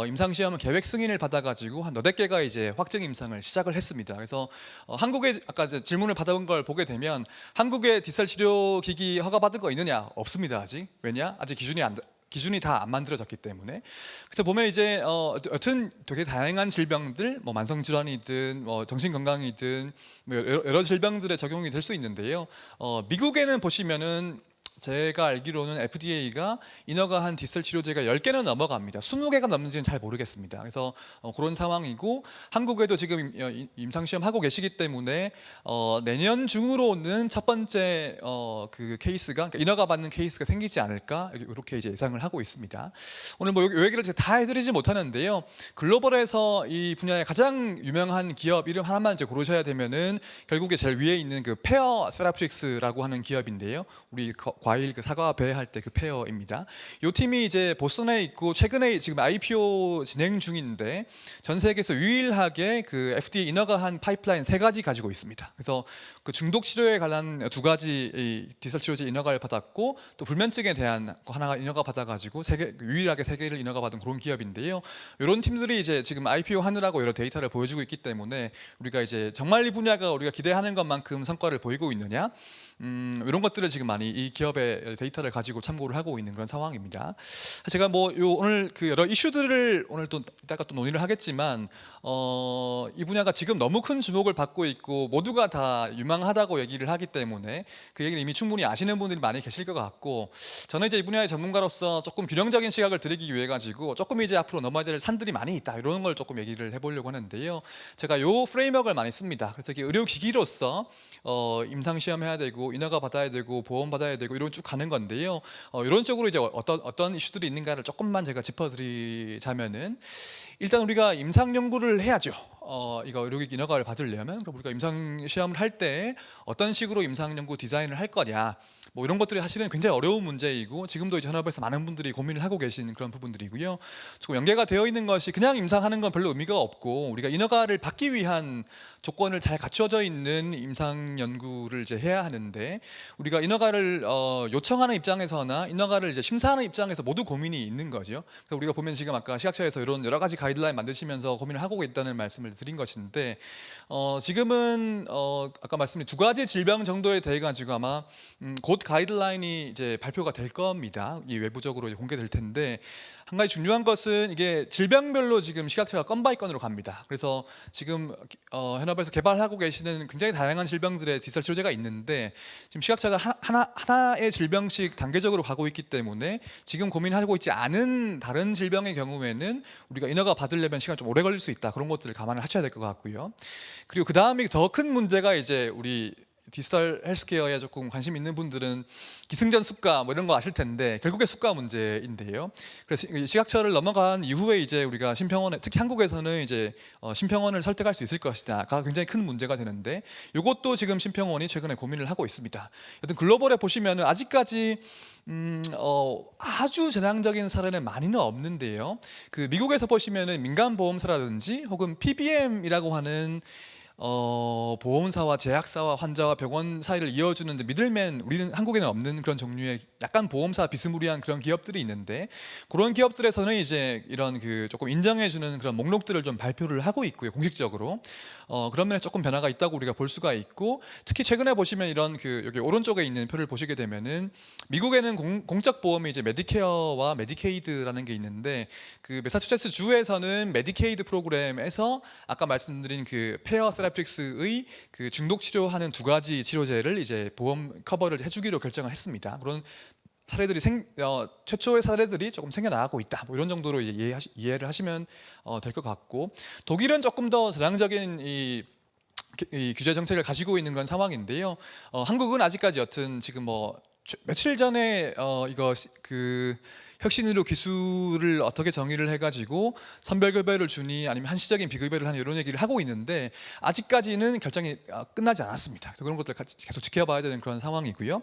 C: 임상 시험 계획 승인을 받아 가지고 한 너댓 개가 이제 확정 임상을 시작을 했습니다. 그래서 한국에 아까 질문을 받아온 걸 보게 되면 한국에 디지털 치료 기기 허가 받은 거 있느냐? 없습니다. 아직. 왜냐? 아직 기준이 다 안 만들어졌기 때문에. 그래서 보면 이제 여튼 되게 다양한 질병들, 뭐 만성 질환이든 뭐 정신 건강이든 뭐 여러 질병들에 적용이 될 수 있는데요. 미국에는 보시면은 제가 알기로는 FDA가 인허가한 디지털 치료제가 10개는 넘어갑니다. 20개가 넘는지는 잘 모르겠습니다. 그래서 그런 상황이고 한국에도 지금 임상시험 하고 계시기 때문에 내년 중으로는 첫 번째 그 케이스가 그러니까 인허가 받는 케이스가 생기지 않을까 이렇게 이제 예상을 하고 있습니다. 오늘 뭐 요 얘기를 다 해드리지 못하는데요. 글로벌에서 이 분야의 가장 유명한 기업 이름 하나만 이제 고르셔야 되면은 결국에 제일 위에 있는 그 페어 세라피틱스라고 하는 기업인데요. 우리 과일 그 사과 배 할 때 그 페어입니다. 이 팀이 이제 보스턴에 있고 최근에 지금 IPO 진행 중인데 전 세계에서 유일하게 그 FDA 인허가한 파이프라인 3가지 가지고 있습니다. 그래서 그 중독 치료에 관한 2가지 디지털 치료제 인허가를 받았고 또 불면증에 대한 거 하나가 인허가 받아가지고 유일하게 3개를 인허가 받은 그런 기업인데요. 이런 팀들이 이제 지금 IPO 하느라고 여러 데이터를 보여주고 있기 때문에 우리가 이제 정말 이 분야가 우리가 기대하는 것만큼 성과를 보이고 있느냐 이런 것들을 지금 많이 이 기업의 데이터를 가지고 참고를 하고 있는 그런 상황입니다. 제가 뭐 오늘 그 여러 이슈들을 오늘 또 이따가 또 논의를 하겠지만 이 분야가 지금 너무 큰 주목을 받고 있고 모두가 다 유망하다고 얘기를 하기 때문에 그 얘기를 이미 충분히 아시는 분들이 많이 계실 것 같고 저는 이제 이 분야의 전문가로서 조금 균형적인 시각을 드리기 위해 가지고 조금 이제 앞으로 넘어야 될 산들이 많이 있다 이런 걸 조금 얘기를 해보려고 하는데요. 제가 요 프레임워크를 많이 씁니다. 그래서 이게 의료기기로서 임상 시험해야 되고 인허가 받아야 되고 보험 받아야 되고 이런 쭉 가는 건데요. 이런 쪽으로 이제 어떤 이슈들이 있는가를 조금만 제가 짚어드리자면은 일단 우리가 임상 연구를 해야죠. 이거 의료기기 인허가를 받으려면 그럼 우리가 임상 시험을 할 때 어떤 식으로 임상 연구 디자인을 할 거냐 뭐 이런 것들이 사실은 굉장히 어려운 문제이고 지금도 이제 현업에서 많은 분들이 고민을 하고 계신 그런 부분들이고요. 조금 연계가 되어 있는 것이 그냥 임상하는 건 별로 의미가 없고 우리가 인허가를 받기 위한 조건을 잘 갖춰져 있는 임상 연구를 이제 해야 하는데 우리가 인허가를 요청하는 입장에서나 인허가를 이제 심사하는 입장에서 모두 고민이 있는 거죠. 그래서 우리가 보면 지금 아까 식약처에서 이런 여러 가지 가이드라인 만드시면서 고민을 하고 있다는 말씀을 드린 것인데 지금은 아까 말씀드린 2가지 질병 정도에 대해 가지고 아마 곧 가이드라인이 이제 발표가 될 겁니다. 이 외부적으로 이제 공개될 텐데 한 가지 중요한 것은 이게 질병별로 지금 식약처가 건 바이 건으로 갑니다. 그래서 지금 현업에서 개발하고 계시는 굉장히 다양한 질병들의 디지털 치료제가 있는데 지금 식약처가 하나의 질병씩 단계적으로 가고 있기 때문에 지금 고민하고 있지 않은 다른 질병의 경우에는 우리가 인허가 받으려면 시간이 좀 오래 걸릴 수 있다. 그런 것들을 감안을 하셔야 될 것 같고요. 그리고 그 다음에 더 큰 문제가 이제 우리 디지털 헬스케어에 조금 관심 있는 분들은 기승전 수가 뭐 이런 거 아실 텐데 결국에 수가 문제인데요. 그래서 식약처를 넘어간 이후에 이제 우리가 심평원 특히 한국에서는 이제 심평원을 설득할 수 있을 것이다가 굉장히 큰 문제가 되는데 이것도 지금 심평원이 최근에 고민을 하고 있습니다. 여튼 글로벌에 보시면은 아직까지 아주 전향적인 사례는 많이는 없는데요. 그 미국에서 보시면은 민간 보험사라든지 혹은 PBM이라고 하는 보험사와 제약사와 환자와 병원 사이를 이어주는 미들맨 우리는 한국에는 없는 그런 종류의 약간 보험사 비스무리한 그런 기업들이 있는데 그런 기업들에서는 이제 이런 그 조금 인정해주는 그런 목록들을 좀 발표를 하고 있고요 공식적으로 그런 면에 조금 변화가 있다고 우리가 볼 수가 있고 특히 최근에 보시면 이런 그 여기 오른쪽에 있는 표를 보시게 되면은 미국에는 공적 보험이 이제 메디케어와 메디케이드라는 게 있는데 그 매사추세츠 주에서는 메디케이드 프로그램에서 아까 말씀드린 그 페어 세라픽스의 그 중독 치료하는 두 가지 치료제를 이제 보험 커버를 해주기로 결정을 했습니다. 그런 사례들이 최초의 사례들이 조금 생겨나고 있다. 뭐 이런 정도로 이제 이해를 하시면 될 것 같고, 독일은 조금 더 전향적인 이 규제 정책을 가지고 있는 그런 상황인데요. 한국은 아직까지 여튼 지금 뭐 며칠 전에 이거 그 혁신의료 기술을 어떻게 정의를 해가지고 선별급여를 주니 아니면 한시적인 비급여를 하니 이런 얘기를 하고 있는데 아직까지는 결정이 끝나지 않았습니다. 그래서 그런 것들 계속 지켜봐야 되는 그런 상황이고요.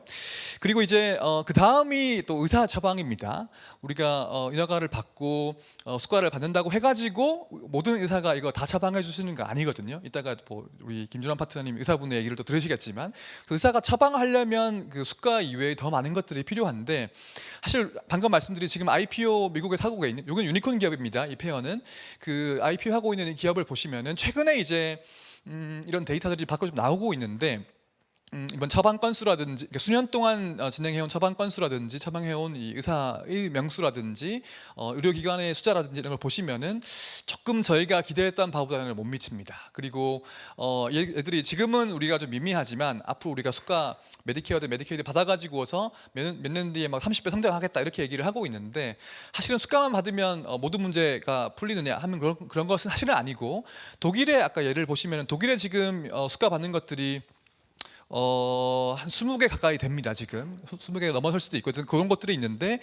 C: 그리고 이제 그 다음이 또 의사 처방입니다. 우리가 인허가를 받고 수가를 받는다고 해가지고 모든 의사가 이거 다 처방해 주시는 거 아니거든요. 이따가 뭐 우리 김준환 파트너님 의사분의 얘기를 또 들으시겠지만 그 의사가 처방하려면 그 수가 이외에 더 많은 것들이 필요한데, 사실 방금 말씀드린 지금 IPO 미국에서 하고 있는, 이건 유니콘 기업입니다. 이 페어는 그 IPO 하고 있는 이 기업을 보시면은 최근에 이제 이런 데이터들이 밖으로 좀 나오고 있는데, 이번 처방 건수라든지 그러니까 수년 동안 진행해온 처방 건수라든지 처방해온 이 의사의 명수라든지 의료기관의 숫자라든지 이런 걸 보시면은 조금 저희가 기대했던 바보다는 못 미칩니다. 그리고 얘들이 지금은 우리가 좀 미미하지만 앞으로 우리가 수가 메디케이드 받아가지고서 몇 년 뒤에 막 30배 성장하겠다 이렇게 얘기를 하고 있는데, 사실은 수가만 받으면 모든 문제가 풀리느냐 하면 그런 것은 사실은 아니고, 독일의 아까 예를 보시면은 독일에 지금 수가 받는 것들이 한 20개 가까이 됩니다. 지금 20개 넘어설 수도 있거든. 그런 것들이 있는데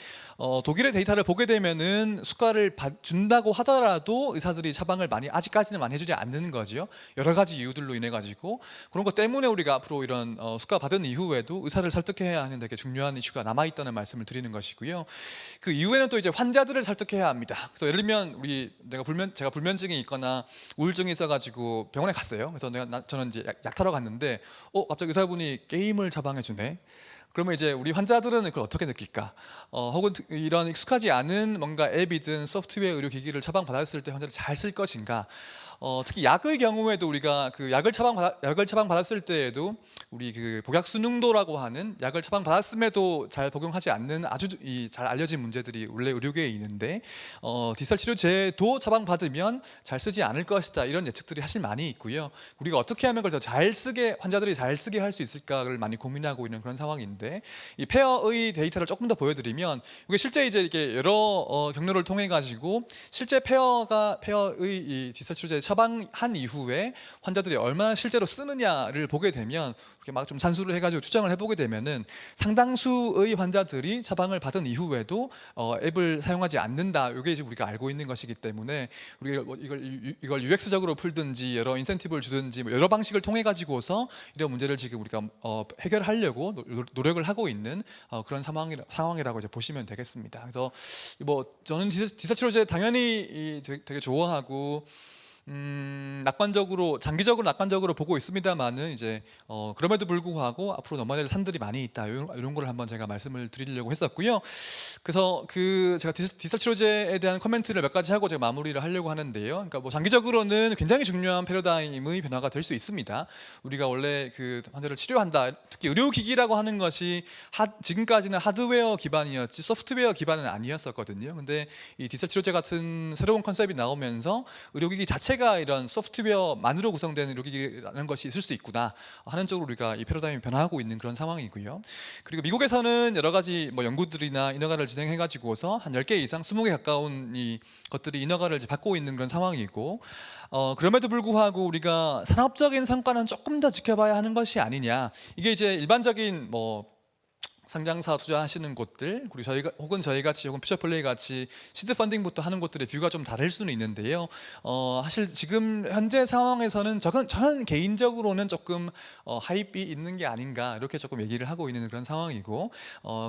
C: 독일의 데이터를 보게 되면은 수가를 준다고 하더라도 의사들이 처방을 아직까지는 많이 해주지 않는 거죠. 여러 가지 이유들로 인해 가지고. 그런 것 때문에 우리가 앞으로 이런 수가 받은 이후에도 의사를 설득해야 하는 되게 중요한 이슈가 남아 있다는 말씀을 드리는 것이고요. 그 이후에는 또 이제 환자들을 설득해야 합니다. 그래서 예를 들면 제가 불면증이 있거나 우울증이 있어가지고 병원에 갔어요. 그래서 저는 이제 약 타러 갔는데 갑자기 의사분이 게임을 처방해 주네. 그러면 이제 우리 환자들은 그걸 어떻게 느낄까? 혹은 이런 익숙하지 않은 뭔가 앱이든 소프트웨어 의료기기를 처방받았을 때 환자를 잘 쓸 것인가? 특히 약의 경우에도 우리가 그 약을 처방받았을 때에도 우리 그 복약 순응도라고 하는 약을 처방받았음에도 잘 복용하지 않는 아주 잘 알려진 문제들이 원래 의료계에 있는데, 디지털 치료제도 처방받으면 잘 쓰지 않을 것이다 이런 예측들이 사실 많이 있고요. 우리가 어떻게 하면 그걸 더 잘 쓰게, 환자들이 잘 쓰게 할 수 있을까를 많이 고민하고 있는 그런 상황인데, 이 페어의 데이터를 조금 더 보여드리면 이게 실제 이제 이렇게 여러 경로를 통해 가지고 실제 페어의 이 디지털 치료제 처방한 이후에 환자들이 얼마나 실제로 쓰느냐를 보게 되면, 이렇게 막 좀 산수를 해가지고 추정을 해보게 되면은 상당수의 환자들이 처방을 받은 이후에도 앱을 사용하지 않는다. 이게 이제 우리가 알고 있는 것이기 때문에 우리가 이걸 UX적으로 풀든지 여러 인센티브를 주든지 뭐 여러 방식을 통해 가지고서 이런 문제를 지금 우리가 해결하려고 노력을 하고 있는 그런 상황이라고 이제 보시면 되겠습니다. 그래서 뭐 저는 디지털 치료제 당연히 되게 좋아하고 장기적으로 낙관적으로 보고 있습니다만은 이제 그럼에도 불구하고 앞으로 넘어야 될 산들이 많이 있다. 이런 걸 한번 제가 말씀을 드리려고 했었고요. 그래서 제가 디지털 치료제에 대한 코멘트를 몇 가지 하고 제가 마무리를 하려고 하는데요. 그러니까 뭐 장기적으로는 굉장히 중요한 패러다임의 변화가 될 수 있습니다. 우리가 원래 그 환자를 치료한다, 특히 의료기기라고 하는 것이 지금까지는 하드웨어 기반이었지 소프트웨어 기반은 아니었었거든요. 근데 이 디지털 치료제 같은 새로운 컨셉이 나오면서 의료기기 자체가 이런 소프트웨어만으로 구성된 의료기기라는 것이 있을 수 있구나 하는 쪽으로 우리가 이 패러다임이 변화하고 있는 그런 상황이고요. 그리고 미국에서는 여러 가지 뭐 연구들이나 인허가를 진행해 가지고서 한 10개 이상 20개 가까운 이 것들이 인허가를 받고 있는 그런 상황이고, 그럼에도 불구하고 우리가 산업적인 성과는 조금 더 지켜봐야 하는 것이 아니냐. 이게 이제 일반적인 뭐 상장사 투자하시는 곳들, 그리고 저희 같이 혹은 퓨처플레이 같이 시드 펀딩부터 하는 곳들의 뷰가 좀 다를 수는 있는데요. 사실 지금 현재 상황에서는 저는 개인적으로는 조금 하이비 있는 게 아닌가 이렇게 조금 얘기를 하고 있는 그런 상황이고,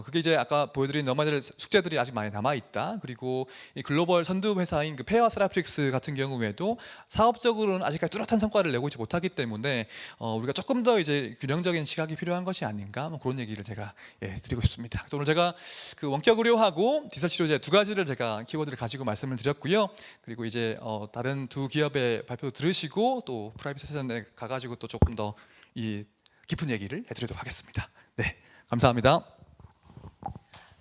C: 그게 이제 아까 보여드린 넘어야 숙제들이 아직 많이 남아 있다. 그리고 이 글로벌 선두 회사인 그 페어 세라픽스 같은 경우에도 사업적으로는 아직까지 뚜렷한 성과를 내고 있지 못하기 때문에 우리가 조금 더 이제 균형적인 시각이 필요한 것이 아닌가, 뭐 그런 얘기를 제가 드리고 싶습니다. 그래서 오늘 제가 그 원격 의료하고 디지털 치료제 두 가지를 제가 키워드를 가지고 말씀을 드렸고요. 그리고 이제 다른 두 기업의 발표 들으시고 또 프라이빗 세션에 가가지고 또 조금 더 이 깊은 얘기를 해드리도록 하겠습니다. 네, 감사합니다.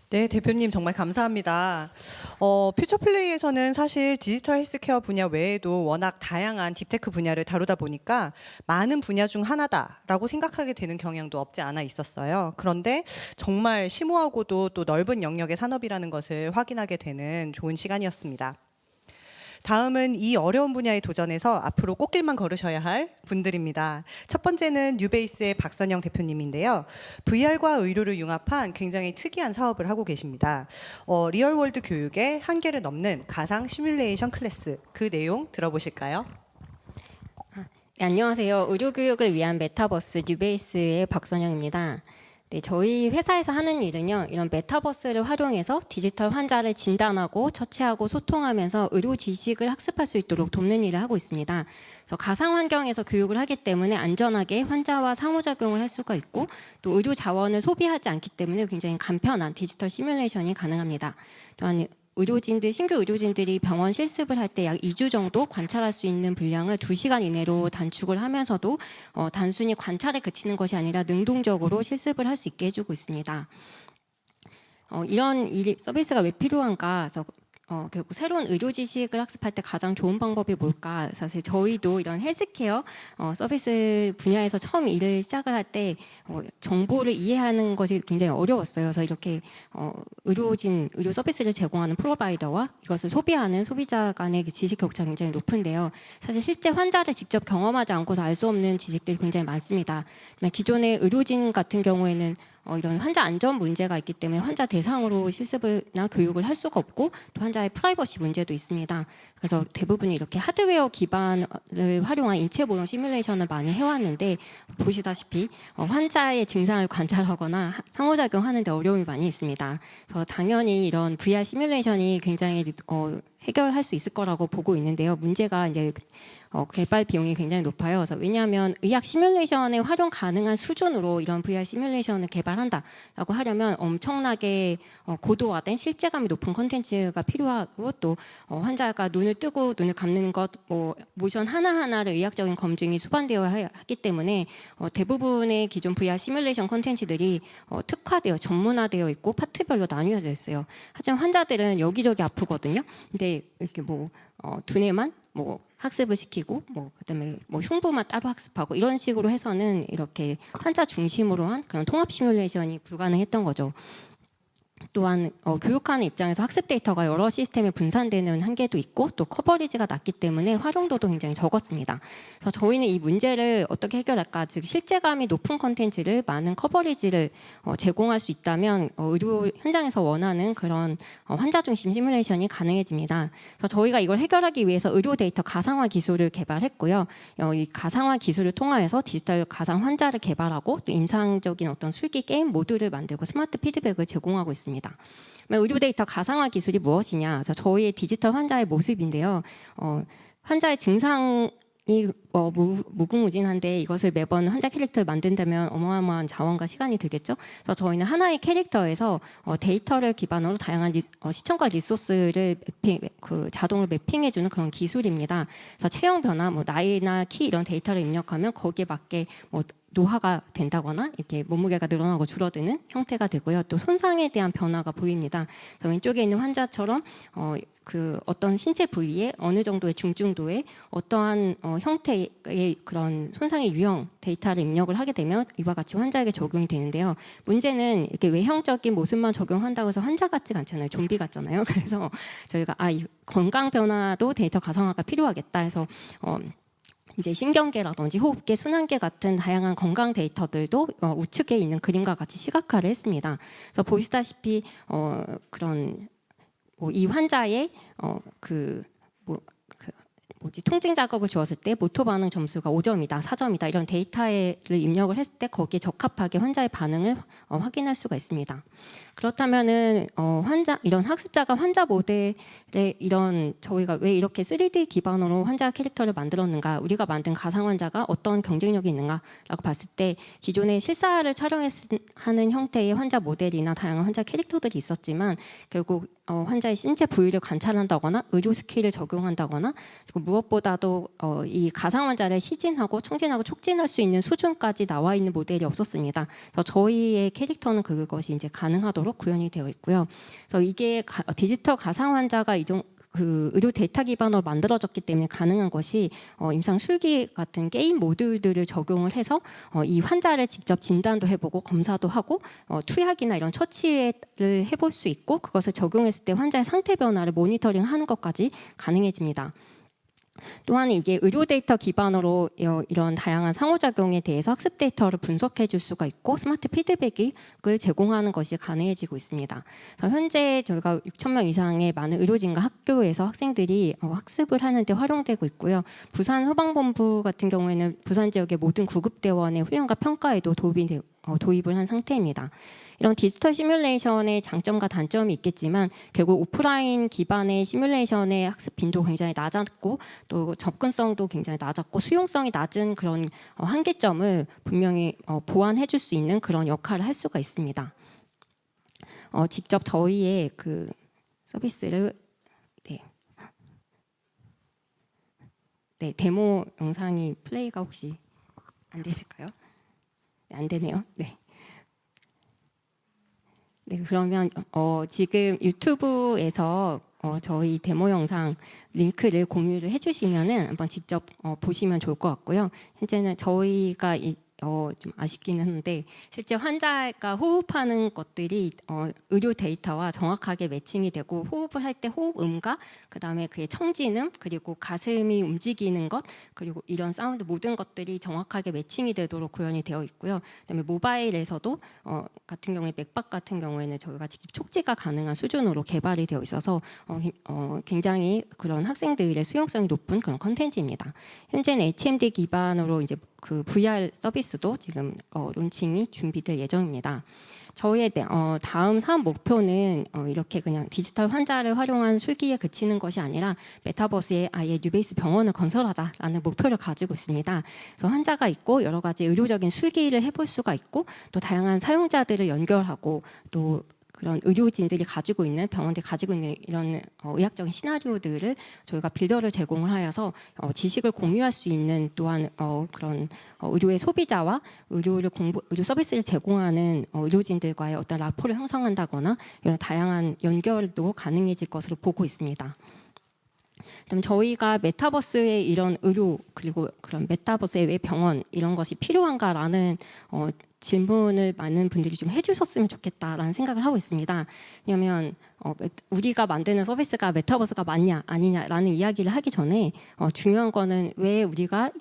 A: 네, 대표님 정말 감사합니다. 퓨처플레이에서는 사실 디지털 헬스케어 분야 외에도 워낙 다양한 딥테크 분야를 다루다 보니까 많은 분야 중 하나다라고 생각하게 되는 경향도 없지 않아 있었어요. 그런데 정말 심오하고도 또 넓은 영역의 산업이라는 것을 확인하게 되는 좋은 시간이었습니다. 다음은 이 어려운 분야에 도전해서 앞으로 꽃길만 걸으셔야 할 분들입니다. 첫 번째는 뉴베이스의 박선영 대표님인데요. VR과 의료를 융합한 굉장히 특이한 사업을 하고 계십니다. 리얼월드 교육의 한계를 넘는 가상 시뮬레이션 클래스, 그 내용 들어보실까요?
E: 네, 안녕하세요. 의료교육을 위한 메타버스 뉴베이스의 박선영입니다. 네, 저희 회사에서 하는 일은요, 이런 메타버스를 활용해서 디지털 환자를 진단하고 처치하고 소통하면서 의료 지식을 학습할 수 있도록 돕는 일을 하고 있습니다. 그래서 가상 환경에서 교육을 하기 때문에 안전하게 환자와 상호작용을 할 수가 있고 또 의료 자원을 소비하지 않기 때문에 굉장히 간편한 디지털 시뮬레이션이 가능합니다. 또한 신규 의료진들이 병원 실습을 할 때 약 2주 정도 관찰할 수 있는 분량을 2시간 이내로 단축을 하면서도 단순히 관찰에 그치는 것이 아니라 능동적으로 실습을 할 수 있게 해주고 있습니다. 이런 서비스가 왜 필요한가? 그래서 결국 새로운 의료 지식을 학습할 때 가장 좋은 방법이 뭘까? 사실 저희도 이런 헬스케어 서비스 분야에서 처음 일을 시작을 할 때 정보를 이해하는 것이 굉장히 어려웠어요. 그래서 이렇게 의료 서비스를 제공하는 프로바이더와 이것을 소비하는 소비자 간의 지식 격차가 굉장히 높은데요. 사실 실제 환자를 직접 경험하지 않고서 알 수 없는 지식들이 굉장히 많습니다. 기존의 의료진 같은 경우에는 이런 환자 안전 문제가 있기 때문에 환자 대상으로 실습이나 교육을 할 수가 없고 또 환자의 프라이버시 문제도 있습니다. 그래서 대부분 이렇게 하드웨어 기반을 활용한 인체 모형 시뮬레이션을 많이 해왔는데 보시다시피 환자의 증상을 관찰하거나 상호작용하는 데 어려움이 많이 있습니다. 그래서 당연히 이런 VR 시뮬레이션이 굉장히 해결할 수 있을 거라고 보고 있는데요. 문제가 이제 개발 비용이 굉장히 높아요. 그래서 왜냐하면 의학 시뮬레이션에 활용 가능한 수준으로 이런 VR 시뮬레이션을 개발한다라고 하려면 엄청나게 고도화된 실제감이 높은 콘텐츠가 필요하고 또 환자가 눈을 뜨고 눈을 감는 것, 모션 하나하나를 의학적인 검증이 수반되어야 하기 때문에 대부분의 기존 VR 시뮬레이션 콘텐츠들이 특화되어 전문화되어 있고 파트별로 나뉘어져 있어요. 하지만 환자들은 여기저기 아프거든요. 근데 이렇게 두뇌만 학습을 시키고 그다음에 흉부만 따로 학습하고 이런 식으로 해서는 이렇게 환자 중심으로 한 그런 통합 시뮬레이션이 불가능했던 거죠. 또한 교육하는 입장에서 학습 데이터가 여러 시스템에 분산되는 한계도 있고 또 커버리지가 낮기 때문에 활용도도 굉장히 적었습니다. 그래서 저희는 이 문제를 어떻게 해결할까? 즉 실제감이 높은 컨텐츠를 많은 커버리지를 제공할 수 있다면 의료 현장에서 원하는 그런 환자 중심 시뮬레이션이 가능해집니다. 그래서 저희가 이걸 해결하기 위해서 의료 데이터 가상화 기술을 개발했고요. 이 가상화 기술을 통하여서 디지털 가상 환자를 개발하고 또 임상적인 어떤 술기 게임 모드를 만들고 스마트 피드백을 제공하고 있습니다. 의료 데이터 가상화 기술이 무엇이냐? 그래서 저희의 디지털 환자의 모습인데요. 환자의 증상이 무궁무진한데 이것을 매번 환자 캐릭터를 만든다면 어마어마한 자원과 시간이 들겠죠. 그래서 저희는 하나의 캐릭터에서 데이터를 기반으로 다양한 시청과 리소스를 자동으로 매핑해주는 그런 기술입니다. 그래서 체형 변화, 나이나 키 이런 데이터를 입력하면 거기에 맞게 노화가 된다거나 이렇게 몸무게가 늘어나고 줄어드는 형태가 되고요. 또 손상에 대한 변화가 보입니다. 왼쪽에 있는 환자처럼 어떤 신체 부위에 어느 정도의 중증도의 어떠한 형태의 그런 손상의 유형 데이터를 입력을 하게 되면 이와 같이 환자에게 적용이 되는데요. 문제는 이렇게 외형적인 모습만 적용한다고 해서 환자 같지가 않잖아요. 좀비 같잖아요. 그래서 저희가 이 건강 변화도 데이터 가상화가 필요하겠다 해서 이제 신경계라든지 호흡계, 순환계 같은 다양한 건강 데이터들도 우측에 있는 그림과 같이 시각화를 했습니다. 그래서 보시다시피 이 환자의 통증 자극을 주었을 때 모터 반응 점수가 5점이다, 4점이다 이런 데이터를 입력을 했을 때 거기에 적합하게 환자의 반응을 확인할 수가 있습니다. 그렇다면은 이런 학습자가 환자 모델에 저희가 왜 이렇게 3D 기반으로 환자 캐릭터를 만들었는가, 우리가 만든 가상 환자가 어떤 경쟁력이 있는가라고 봤을 때 기존의 실사를 촬영하는 형태의 환자 모델이나 다양한 환자 캐릭터들이 있었지만 결국 환자의 신체 부위를 관찰한다거나 의료 스킬을 적용한다거나 그리고 무엇보다도 이 가상 환자를 시진하고 청진하고 촉진할 수 있는 수준까지 나와 있는 모델이 없었습니다. 그래서 저희의 캐릭터는 그것이 이제 가능하도록 구현이 되어 있고요. 그래서 이게 디지털 가상 환자가 그 의료 데이터 기반으로 만들어졌기 때문에 가능한 것이 임상 술기 같은 게임 모듈들을 적용을 해서 이 환자를 직접 진단도 해보고 검사도 하고 투약이나 이런 처치를 해볼 수 있고 그것을 적용했을 때 환자의 상태 변화를 모니터링하는 것까지 가능해집니다. 또한 이게 의료 데이터 기반으로 이런 다양한 상호작용에 대해서 학습 데이터를 분석해 줄 수가 있고 스마트 피드백을 제공하는 것이 가능해지고 있습니다. 그래서 현재 저희가 6,000명 이상의 많은 의료진과 학교에서 학생들이 학습을 하는데 활용되고 있고요. 부산 소방본부 같은 경우에는 부산 지역의 모든 구급대원의 훈련과 평가에도 도입을 한 상태입니다. 이런 디지털 시뮬레이션의 장점과 단점이 있겠지만 결국 오프라인 기반의 시뮬레이션의 학습 빈도 굉장히 낮았고 또 접근성도 굉장히 낮았고 수용성이 낮은 그런 한계점을 분명히 보완해 줄 수 있는 그런 역할을 할 수가 있습니다. 직접 저희의 그 서비스를 데모 영상이 플레이가 혹시 안 되실까요? 안 되네요. 네, 그러면 지금 유튜브에서 저희 데모 영상 링크를 공유를 해주시면은 한번 직접 보시면 좋을 것 같고요. 현재는 저희가 좀 아쉽기는 한데 실제 환자가 호흡하는 것들이 의료 데이터와 정확하게 매칭이 되고 호흡을 할 때 호흡음과 그다음에 그의 청진음 그리고 가슴이 움직이는 것 그리고 이런 사운드 모든 것들이 정확하게 매칭이 되도록 구현이 되어 있고요. 그다음에 모바일에서도 같은 경우에 맥박 같은 경우에는 저희가 직접 촉지가 가능한 수준으로 개발이 되어 있어서 굉장히 그런 학생들의 수용성이 높은 그런 컨텐츠입니다. 현재는 HMD 기반으로 이제 그 VR 서비스도 지금 론칭이 준비될 예정입니다. 저희의 다음 사업 목표는 이렇게 그냥 디지털 환자를 활용한 술기에 그치는 것이 아니라 메타버스에 아예 뉴베이스 병원을 건설하자라는 목표를 가지고 있습니다. 그래서 환자가 있고 여러 가지 의료적인 술기를 해볼 수가 있고 또 다양한 사용자들을 연결하고 또 그런 의료진들이 가지고 있는 병원들이 가지고 있는 이런 의학적인 시나리오들을 저희가 빌더를 제공을 하여서 지식을 공유할 수 있는 또한 그런 의료의 소비자와 의료 서비스를 제공하는 의료진들과의 어떤 라포를 형성한다거나 이런 다양한 연결도 가능해질 것으로 보고 있습니다. 그럼 저희가 메타버스의 이런 의료 그리고 그런 메타버스의 왜 병원 이런 것이 필요한가라는 질문을 많은 분들이 좀 해주셨으면 좋겠다라는 생각을 하고 있습니다. 왜냐하면 우리가 만드는 서비스가 메타버스가 맞냐 아니냐라는 이야기를 하기 전에 중요한 거는 왜 우리가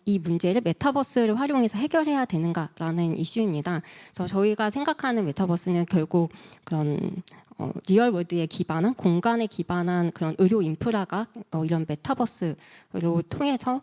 E: 이 문제를 메타버스를 활용해서 해결해야 되는가라는 이슈입니다. 그래서 저희가 생각하는 메타버스는 결국 그런 리얼월드에 기반한 공간에 기반한 그런 의료 인프라가 이런 메타버스로 통해서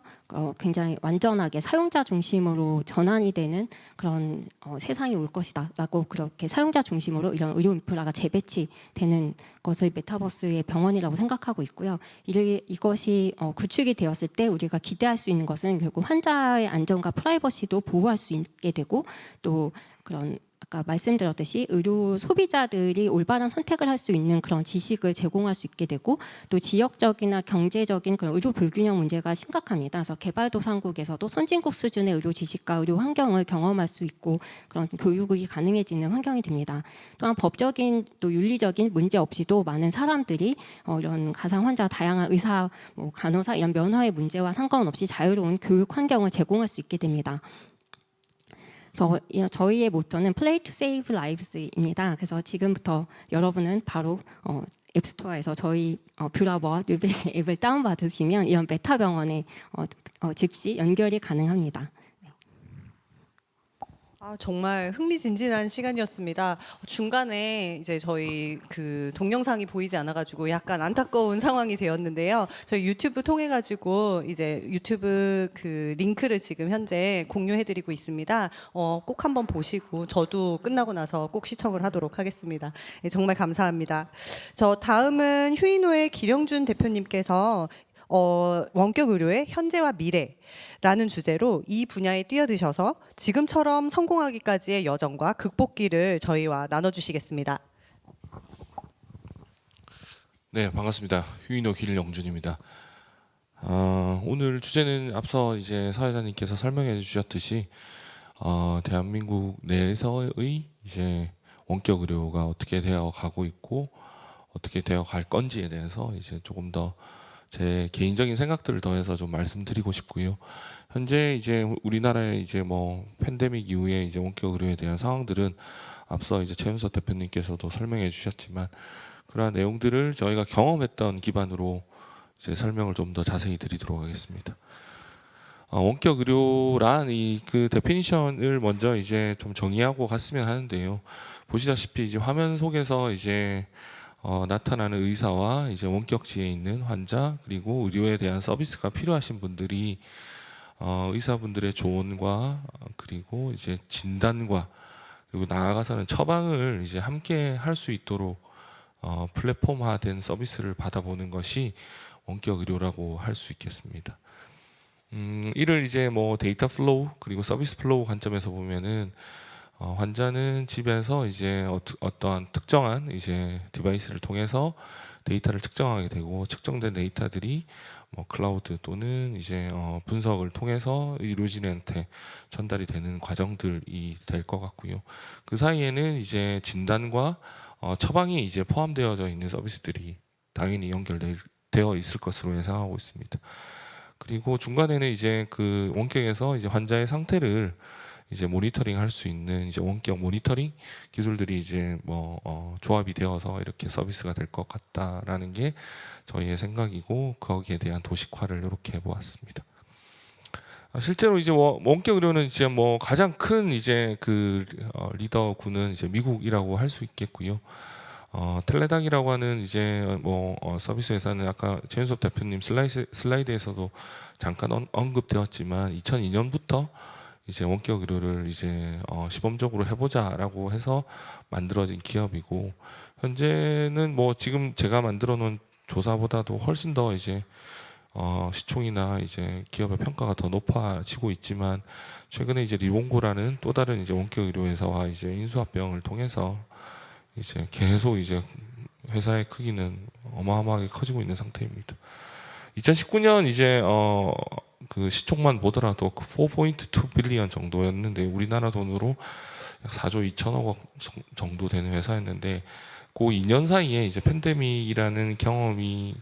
E: 굉장히 완전하게 사용자 중심으로 전환이 되는 그런 세상이 올 것이다라고 그렇게 사용자 중심으로 이런 의료 인프라가 재배치되는 것을 메타버스의 병원이라고 생각하고 있고요. 이것이 구축이 되었을 때 우리가 기대할 수 있는 것은 결국 환자의 안전과 프라이버시도 보호할 수 있게 되고 또 그런 아까 말씀드렸듯이 의료 소비자들이 올바른 선택을 할 수 있는 그런 지식을 제공할 수 있게 되고 또 지역적이나 경제적인 그런 의료 불균형 문제가 심각합니다. 그래서 개발도상국에서도 선진국 수준의 의료 지식과 의료 환경을 경험할 수 있고 그런 교육이 가능해지는 환경이 됩니다. 또한 법적인 또 윤리적인 문제 없이도 많은 사람들이 이런 가상 환자 다양한 의사, 간호사 이런 면허의 문제와 상관없이 자유로운 교육 환경을 제공할 수 있게 됩니다. 그래서 저희의 모토는 Play to Save Lives입니다. 그래서 지금부터 여러분은 바로 앱스토어에서 저희 뷰라버와 뉴베이스 앱을 다운받으시면 이런 메타 병원에 즉시 연결이 가능합니다.
A: 정말 흥미진진한 시간이었습니다. 중간에 이제 저희 그 동영상이 보이지 않아가지고 약간 안타까운 상황이 되었는데요. 저희 유튜브 통해 가지고 이제 유튜브 그 링크를 지금 현재 공유해드리고 있습니다. 꼭 한번 보시고 저도 끝나고 나서 꼭 시청을 하도록 하겠습니다. 네, 정말 감사합니다. 저 다음은 휴인호의 기령준 대표님께서 원격 의료의 현재와 미래라는 주제로 이 분야에 뛰어드셔서 지금처럼 성공하기까지의 여정과 극복기를 저희와 나눠주시겠습니다.
F: 네, 반갑습니다. 휴인호 길영준입니다. 오늘 주제는 앞서 이제 사회자님께서 설명해 주셨듯이 대한민국 내에서의 이제 원격 의료가 어떻게 되어 가고 있고 어떻게 되어 갈 건지에 대해서 이제 조금 더 제 개인적인 생각들을 더해서 좀 말씀드리고 싶고요. 현재 이제 우리나라의 이제 뭐 팬데믹 이후에 이제 원격 의료에 대한 상황들은 앞서 이제 최윤석 대표님께서도 설명해 주셨지만 그러한 내용들을 저희가 경험했던 기반으로 이제 설명을 좀 더 자세히 드리도록 하겠습니다. 원격 의료란 이 그 데피니션을 먼저 이제 좀 정의하고 갔으면 하는데요. 보시다시피 이제 화면 속에서 이제 나타나는 의사와 이제 원격지에 있는 환자 그리고 의료에 대한 서비스가 필요하신 분들이 의사분들의 조언과 그리고 이제 진단과 그리고 나아가서는 처방을 이제 함께 할 수 있도록 플랫폼화된 서비스를 받아보는 것이 원격 의료라고 할 수 있겠습니다. 이를 이제 뭐 데이터 플로우 그리고 서비스 플로우 관점에서 보면은 환자는 집에서 이제 어떠한 특정한 이제 디바이스를 통해서 데이터를 측정하게 되고 측정된 데이터들이 뭐 클라우드 또는 이제 분석을 통해서 의료진한테 전달이 되는 과정들이 될 것 같고요. 그 사이에는 이제 진단과 처방이 이제 포함되어져 있는 서비스들이 당연히 연결되어 있을 것으로 예상하고 있습니다. 그리고 중간에는 이제 그 원격에서 이제 환자의 상태를 이제 모니터링 할 수 있는 이제 원격 모니터링 기술들이 이제 뭐 조합이 되어서 이렇게 서비스가 될 것 같다라는 게 저희의 생각이고 거기에 대한 도식화를 이렇게 해보았습니다. 실제로 이제 원격 의료는 이제 뭐 가장 큰 이제 그 리더군은 이제 미국이라고 할 수 있겠고요. 텔레닥이라고 하는 이제 뭐 서비스 회사는 아까 최윤섭 대표님 슬라이드에서도 잠깐 언급되었지만 2002년부터 이제 원격 의료를 이제 시범적으로 해보자라고 해서 만들어진 기업이고 현재는 뭐 지금 제가 만들어 놓은 조사보다도 훨씬 더 이제 시총이나 이제 기업의 평가가 더 높아지고 있지만 최근에 이제 리본고라는 또 다른 이제 원격 의료 회사와 이제 인수합병을 통해서 이제 계속 이제 회사의 크기는 어마어마하게 커지고 있는 상태입니다. 2019년 이제 그 시총만 보더라도 4.2 빌리언 정도였는데 우리나라 돈으로 약 4조 2천억 정도 되는 회사였는데 그 2년 사이에 이제 팬데믹이라는 경험이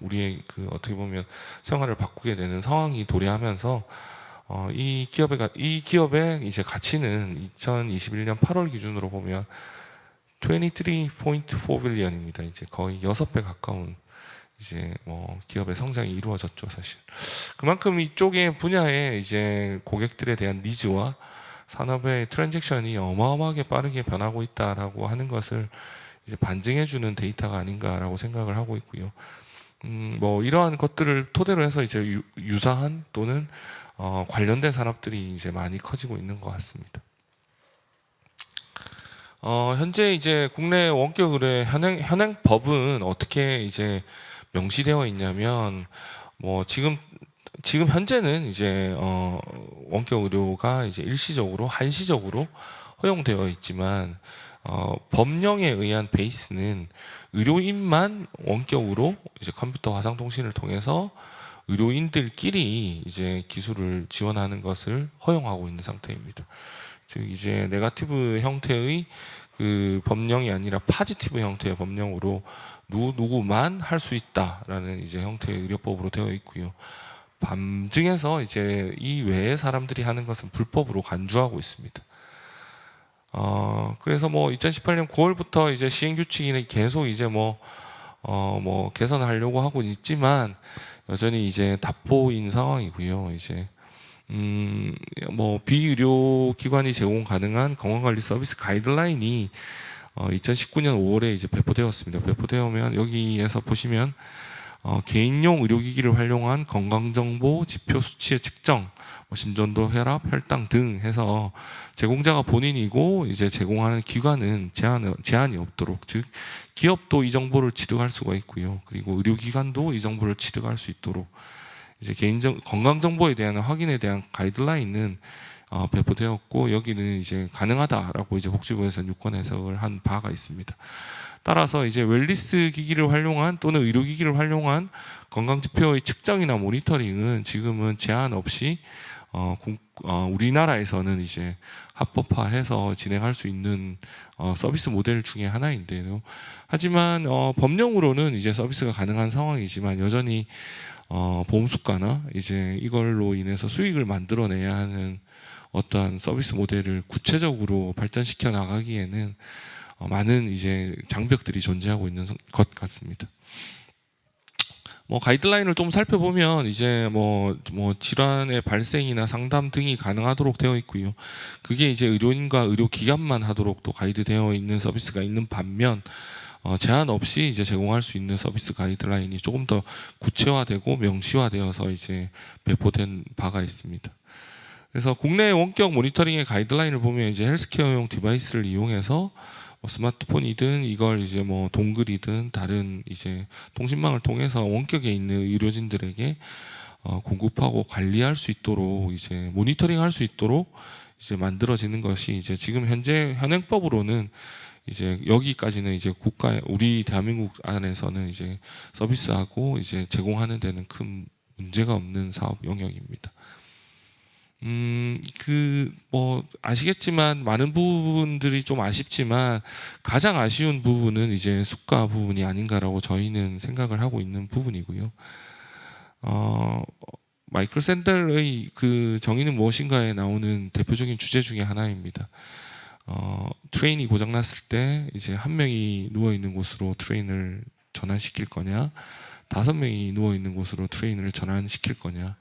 F: 우리의 그 어떻게 보면 생활을 바꾸게 되는 상황이 도래하면서 이 기업의 이제 가치는 2021년 8월 기준으로 보면 23.4 빌리언입니다. 이제 거의 6배 가까운 이제 뭐 기업의 성장이 이루어졌죠, 사실. 그만큼 이쪽의 분야에 이제 고객들에 대한 니즈와 산업의 트랜잭션이 어마어마하게 빠르게 변하고 있다라고 하는 것을 이제 반증해주는 데이터가 아닌가라고 생각을 하고 있고요. 뭐 이러한 것들을 토대로 해서 이제 유사한 또는 관련된 산업들이 이제 많이 커지고 있는 것 같습니다. 현재 이제 국내 원격 의료의 현행 법은 어떻게 이제 명시되어 있냐면 뭐 지금 현재는 이제 원격 의료가 이제 일시적으로 한시적으로 허용되어 있지만 법령에 의한 베이스는 의료인만 원격으로 이제 컴퓨터 화상 통신을 통해서 의료인들끼리 이제 기술을 지원하는 것을 허용하고 있는 상태입니다. 즉 이제 네거티브 형태의 그 법령이 아니라 파지티브 형태의 법령으로 누구만 할 수 있다라는 이제 형태의 의료법으로 되어 있고요. 밤중에서 이제 이 외의 사람들이 하는 것은 불법으로 간주하고 있습니다. 그래서 뭐 2018년 9월부터 이제 시행 규칙이 계속 이제 뭐 개선하려고 하고 있지만 여전히 이제 답보인 상황이고요. 이제 뭐 비의료 기관이 제공 가능한 건강관리 서비스 가이드라인이 2019년 5월에 이제 배포되었습니다. 배포되면 여기에서 보시면 개인용 의료기기를 활용한 건강정보 지표 수치의 측정, 심전도, 혈압, 혈당 등 해서 제공자가 본인이고 이제 제공하는 기관은 제한이 없도록, 즉 기업도 이 정보를 취득할 수가 있고요. 그리고 의료기관도 이 정보를 취득할 수 있도록 이제 건강정보에 대한 확인에 대한 가이드라인은 배포되었고 여기는 이제 가능하다라고 이제 복지부에서 유권 해석을 한 바가 있습니다. 따라서 이제 웰리스 기기를 활용한 또는 의료기기를 활용한 건강지표의 측정이나 모니터링은 지금은 제한 없이 우리나라에서는 이제 합법화해서 진행할 수 있는 서비스 모델 중에 하나인데요. 하지만 법령으로는 이제 서비스가 가능한 상황이지만 여전히 보험수가나 이제 이걸로 인해서 수익을 만들어내야 하는 어떠한 서비스 모델을 구체적으로 발전시켜 나가기에는 많은 이제 장벽들이 존재하고 있는 것 같습니다. 뭐 가이드라인을 좀 살펴보면 이제 뭐 질환의 발생이나 상담 등이 가능하도록 되어 있고요. 그게 이제 의료인과 의료기관만 하도록 또 가이드되어 있는 서비스가 있는 반면 제한 없이 이제 제공할 수 있는 서비스 가이드라인이 조금 더 구체화되고 명시화되어서 이제 배포된 바가 있습니다. 그래서 국내 원격 모니터링의 가이드라인을 보면 이제 헬스케어용 디바이스를 이용해서 스마트폰이든 이걸 이제 뭐 동글이든 다른 이제 통신망을 통해서 원격에 있는 의료진들에게 공급하고 관리할 수 있도록 이제 모니터링할 수 있도록 이제 만들어지는 것이 이제 지금 현재 현행법으로는 이제 여기까지는 이제 우리 대한민국 안에서는 이제 서비스하고 이제 제공하는 데는 큰 문제가 없는 사업 영역입니다. 아시겠지만 많은 부분들이 좀 아쉽지만 가장 아쉬운 부분은 이제 수가 부분이 아닌가라고 저희는 생각을 하고 있는 부분이고요. 마이클 샌델의 그 정의는 무엇인가에 나오는 대표적인 주제 중에 하나입니다. 트레인이 고장났을 때 이제 한 명이 누워 있는 곳으로 트레인을 전환시킬 거냐, 5명이 누워 있는 곳으로 트레인을 전환시킬 거냐,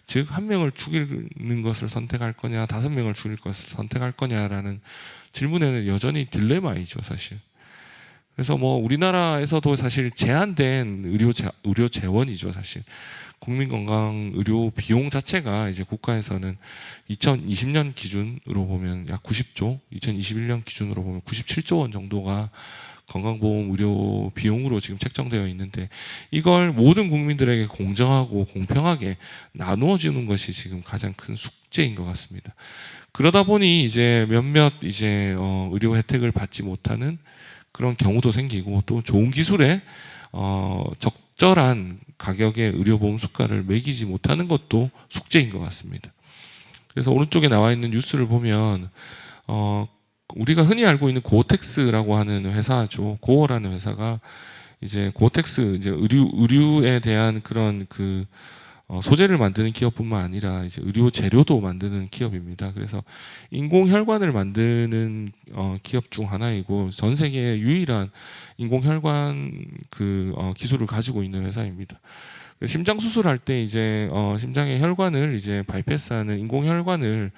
F: 즉 한 명을 죽이는 것을 선택할 거냐, 5명을 죽일 것을 선택할 거냐라는 질문에는 여전히 딜레마이죠, 사실. 그래서 뭐 우리나라에서도 사실 제한된 의료 재원이죠, 사실. 국민건강 의료 비용 자체가 이제 국가에서는 2020년 기준으로 보면 약 90조, 2021년 기준으로 보면 97조 원 정도가 건강보험 의료 비용으로 지금 책정되어 있는데 이걸 모든 국민들에게 공정하고 공평하게 나누어 주는 것이 지금 가장 큰 숙제인 것 같습니다. 그러다 보니 이제 몇몇 이제 의료 혜택을 받지 못하는 그런 경우도 생기고 또 좋은 기술에 적절한 가격의 의료보험 수가를 매기지 못하는 것도 숙제인 것 같습니다. 그래서 오른쪽에 나와 있는 뉴스를 보면 우리가 흔히 알고 있는 고어텍스라고 하는 회사죠. 고어라는 회사가 이제 고어텍스 이제 의류에 대한 그런 그 소재를 만드는 기업뿐만 아니라 이제 의료 재료도 만드는 기업입니다. 그래서 인공혈관을 만드는 기업 중 하나이고 전 세계의 유일한 인공혈관 기술을 가지고 있는 회사입니다. 심장 수술할 때 이제 심장의 혈관을 이제 바이패스하는 인공혈관을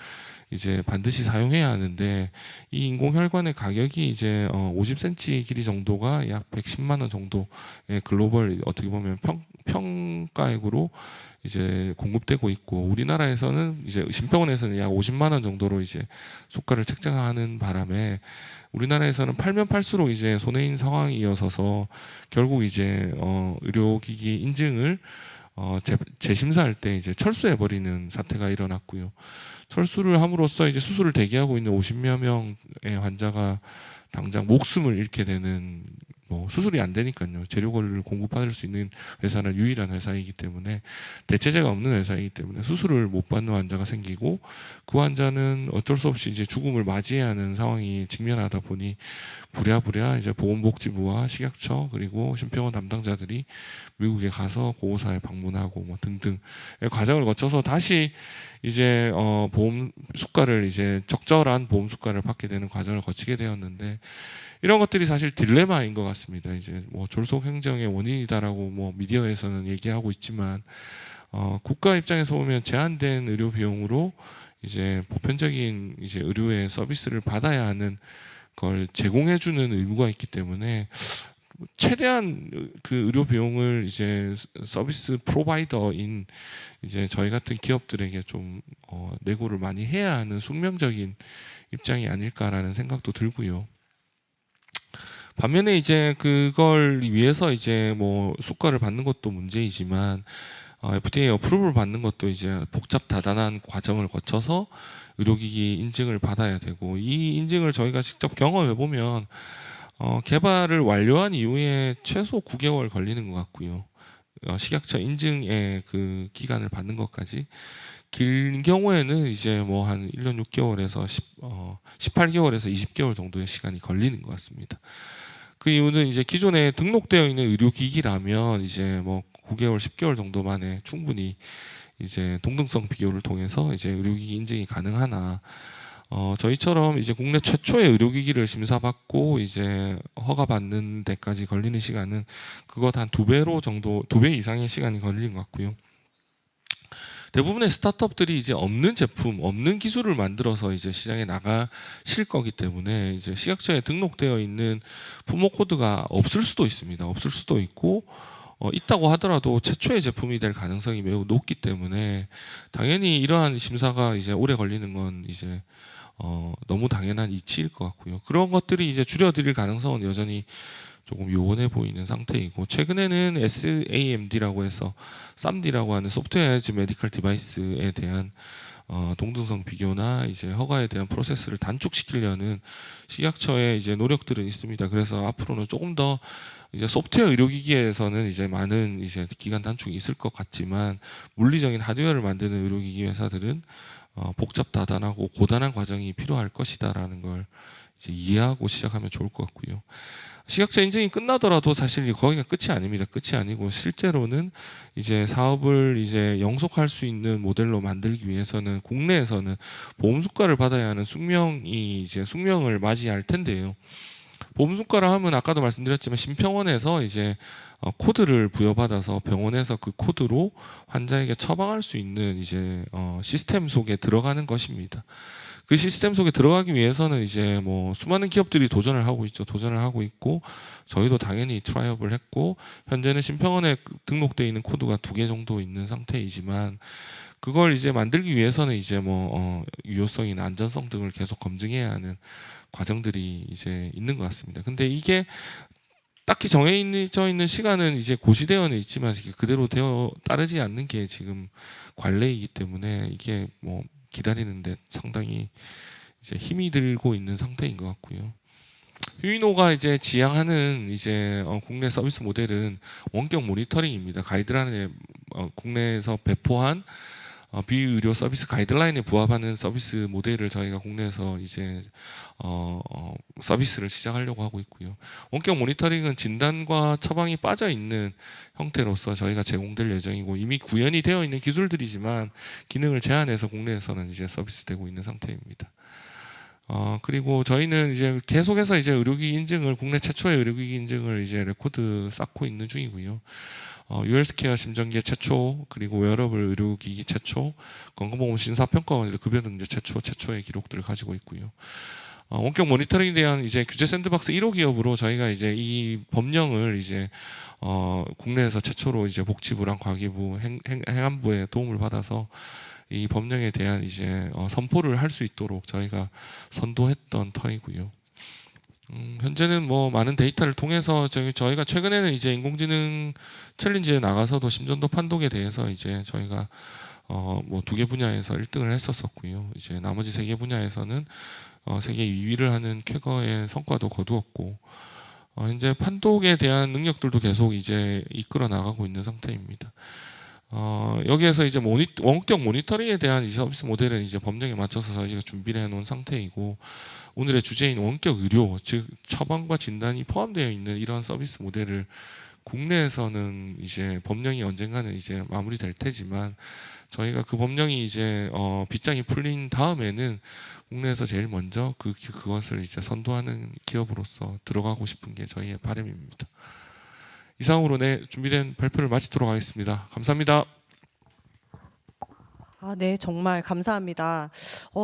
F: 이제 반드시 사용해야 하는데 이 인공혈관의 가격이 이제 50cm 길이 정도가 약 110만 원 정도의 글로벌 어떻게 보면 평가액으로 이제 공급되고 있고 우리나라에서는 이제 심평원에서는 약 50만 원 정도로 이제 수가를 책정하는 바람에 우리나라에서는 팔면 팔수록 이제 손해인 상황이어서 결국 이제 의료기기 인증을 재심사할 때 이제 철수해 버리는 사태가 일어났고요. 철수를 함으로써 이제 수술을 대기하고 있는 50여 명의 환자가 당장 목숨을 잃게 되는 수술이 안 되니까요. 재료를 공급받을 수 있는 회사는 유일한 회사이기 때문에 대체제가 없는 회사이기 때문에 수술을 못 받는 환자가 생기고 그 환자는 어쩔 수 없이 이제 죽음을 맞이해야 하는 상황이 직면하다 보니 부랴부랴 이제 보건복지부와 식약처 그리고 심평원 담당자들이 미국에 가서 고호사에 방문하고 뭐 등등 과정을 거쳐서 다시 이제 보험 수가를 이제 적절한 보험 수가를 받게 되는 과정을 거치게 되었는데 이런 것들이 사실 딜레마인 것 같습니다. 이제 뭐 졸속 행정의 원인이다라고 뭐 미디어에서는 얘기하고 있지만 국가 입장에서 보면 제한된 의료 비용으로 이제 보편적인 이제 의료의 서비스를 받아야 하는 걸 제공해주는 의무가 있기 때문에 최대한 그 의료 비용을 이제 서비스 프로바이더인 이제 저희 같은 기업들에게 좀 내고를 많이 해야 하는 숙명적인 입장이 아닐까라는 생각도 들고요. 반면에 이제 그걸 위해서 이제 뭐 수가를 받는 것도 문제이지만 FDA 어프로브를 받는 것도 이제 복잡 다단한 과정을 거쳐서 의료기기 인증을 받아야 되고 이 인증을 저희가 직접 경험해 보면 개발을 완료한 이후에 최소 9개월 걸리는 것 같고요. 식약처 인증의 그 기간을 받는 것까지 긴 경우에는 이제 뭐 한 1년 6개월에서 18개월에서 20개월 정도의 시간이 걸리는 것 같습니다. 그 이유는 이제 기존에 등록되어 있는 의료기기라면 이제 뭐 9개월, 10개월 정도 만에 충분히 이제 동등성 비교를 통해서 이제 의료기기 인증이 가능하나 저희처럼 이제 국내 최초의 의료기기를 심사받고 이제 허가받는 데까지 걸리는 시간은 그것 한 2배로 정도, 2배 이상의 시간이 걸리는 것 같고요. 대부분의 스타트업들이 이제 없는 제품, 없는 기술을 만들어서 이제 시장에 나가실 거기 때문에 이제 식약처에 등록되어 있는 품목 코드가 없을 수도 있습니다. 없을 수도 있고 있다고 하더라도 최초의 제품이 될 가능성이 매우 높기 때문에 당연히 이러한 심사가 이제 오래 걸리는 건 이제 너무 당연한 이치일 것 같고요. 그런 것들이 이제 줄여드릴 가능성은 여전히 조금 요원해 보이는 상태이고 최근에는 SAMD라고 해서 SAMD라고 하는 소프트웨어 에즈 메디컬 디바이스에 대한 동등성 비교나 이제 허가에 대한 프로세스를 단축시키려는 식약처의 이제 노력들은 있습니다. 그래서 앞으로는 조금 더 이제 소프트웨어 의료기기에서는 이제 많은 이제 기간 단축이 있을 것 같지만 물리적인 하드웨어를 만드는 의료기기 회사들은 복잡 다단하고 고단한 과정이 필요할 것이다라는 걸 이제 이해하고 시작하면 좋을 것 같고요. 식약처 인증이 끝나더라도 사실 거기가 끝이 아닙니다. 끝이 아니고 실제로는 이제 사업을 이제 영속할 수 있는 모델로 만들기 위해서는 국내에서는 보험수가를 받아야 하는 숙명을 맞이할 텐데요. 보험수가를 하면 아까도 말씀드렸지만 심평원에서 이제 코드를 부여받아서 병원에서 그 코드로 환자에게 처방할 수 있는 이제 시스템 속에 들어가는 것입니다. 그 시스템 속에 들어가기 위해서는 이제 뭐 수많은 기업들이 도전을 하고 있죠. 도전을 하고 있고 저희도 당연히 트라이업을 했고 현재는 심평원에 등록되어 있는 코드가 2개 정도 있는 상태이지만 그걸 이제 만들기 위해서는 이제 뭐 유효성이나 안전성 등을 계속 검증해야 하는 과정들이 이제 있는 것 같습니다. 근데 이게 딱히 정해져 있는 시간은 이제 고시되어는 있지만 그대로 따르지 않는 게 지금 관례이기 때문에 이게 뭐 기다리는데 상당히 이제 힘이 들고 있는 상태인 것 같고요. 휴인호가 이제 지향하는 이제 국내 서비스 모델은 원격 모니터링입니다. 가이드라인에 국내에서 배포한 비의료 서비스 가이드라인에 부합하는 서비스 모델을 저희가 국내에서 이제 서비스를 시작하려고 하고 있고요. 원격 모니터링은 진단과 처방이 빠져 있는 형태로서 저희가 제공될 예정이고 이미 구현이 되어 있는 기술들이지만 기능을 제한해서 국내에서는 이제 서비스되고 있는 상태입니다. 그리고 저희는 이제 계속해서 이제 의료기기 인증을 국내 최초의 의료기기 인증을 이제 레코드 쌓고 있는 중이고요. 유헬스케어 심전계 최초, 그리고 웨어러블 의료기기 최초, 건강보험 심사평가원에도 급여 등재 최초의 기록들을 가지고 있고요. 원격 모니터링에 대한 이제 규제 샌드박스 1호 기업으로 저희가 이제 이 법령을 이제 국내에서 최초로 이제 복지부랑 과기부, 행안부의 도움을 받아서 이 법령에 대한 이제 선포를 할 수 있도록 저희가 선도했던 터이고요. 현재는 뭐 많은 데이터를 통해서 저희가 최근에는 이제 인공지능 챌린지에 나가서도 심전도 판독에 대해서 이제 저희가 뭐 2개 분야에서 1등을 했었었고요. 이제 나머지 3개 분야에서는 세계 2위를 하는 쾌거의 성과도 거두었고 현재 판독에 대한 능력들도 계속 이제 이끌어 나가고 있는 상태입니다. 여기에서 이제 원격 모니터링에 대한 이 서비스 모델은 이제 법령에 맞춰서 저희가 준비를 해놓은 상태이고 오늘의 주제인 원격 의료, 즉 처방과 진단이 포함되어 있는 이러한 서비스 모델을 국내에서는 이제 법령이 언젠가는 이제 마무리될 테지만 저희가 그 법령이 이제 빗장이 풀린 다음에는 국내에서 제일 먼저 그것을 이제 선도하는 기업으로서 들어가고 싶은 게 저희의 바람입니다. 이상으로 준비된 발표를 마치도록 하겠습니다. 감사합니다.
A: 네, 정말 감사합니다.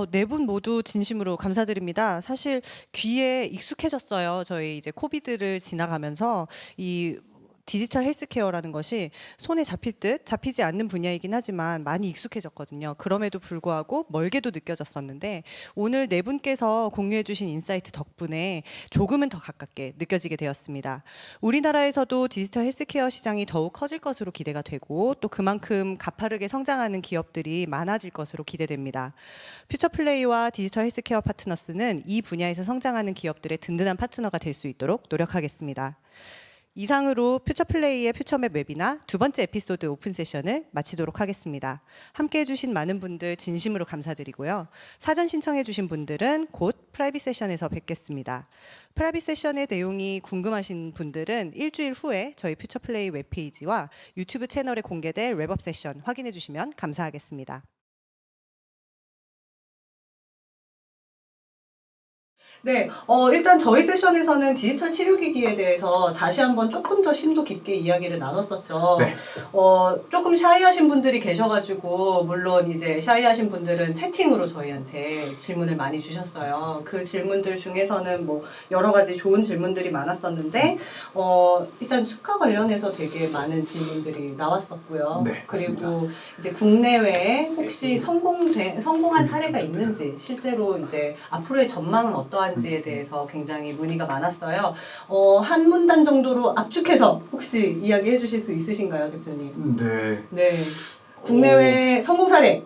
A: 네 분 모두 진심으로 감사드립니다. 사실 귀에 익숙해졌어요. 저희 이제 코비드를 지나가면서 이 디지털 헬스케어라는 것이 손에 잡힐 듯 잡히지 않는 분야이긴 하지만 많이 익숙해졌거든요. 그럼에도 불구하고 멀게도 느껴졌었는데 오늘 네 분께서 공유해 주신 인사이트 덕분에 조금은 더 가깝게 느껴지게 되었습니다. 우리나라에서도 디지털 헬스케어 시장이 더욱 커질 것으로 기대가 되고 또 그만큼 가파르게 성장하는 기업들이 많아질 것으로 기대됩니다. 퓨처플레이와 디지털 헬스케어 파트너스는 이 분야에서 성장하는 기업들의 든든한 파트너가 될 수 있도록 노력하겠습니다. 이상으로 퓨처플레이의 퓨처맵 웨비나 두 번째 에피소드 오픈 세션을 마치도록 하겠습니다. 함께해 주신 많은 분들 진심으로 감사드리고요. 사전 신청해 주신 분들은 곧 프라이빗 세션에서 뵙겠습니다. 프라이빗 세션의 내용이 궁금하신 분들은 일주일 후에 저희 퓨처플레이 웹페이지와 유튜브 채널에 공개될 랩업 세션 확인해 주시면 감사하겠습니다. 네, 일단 저희 세션에서는 디지털 치료기기에 대해서 다시 한번 조금 더 심도 깊게 이야기를 나눴었죠.
C: 네.
A: 조금 샤이하신 분들이 계셔가지고 물론 이제 샤이하신 분들은 채팅으로 저희한테 질문을 많이 주셨어요. 그 질문들 중에서는 뭐 여러 가지 좋은 질문들이 많았었는데 일단 수가 관련해서 되게 많은 질문들이 나왔었고요.
C: 네,
A: 그리고
C: 맞습니다.
A: 이제 국내외에 혹시 성공한 사례가 있는지 실제로 이제 앞으로의 전망은 어떠한지에 대해서 굉장히 문의가 많았어요. 한 문단 정도로 압축해서 혹시 이야기해 주실 수 있으신가요, 대표님?
C: 네.
A: 네. 국내외 성공 사례.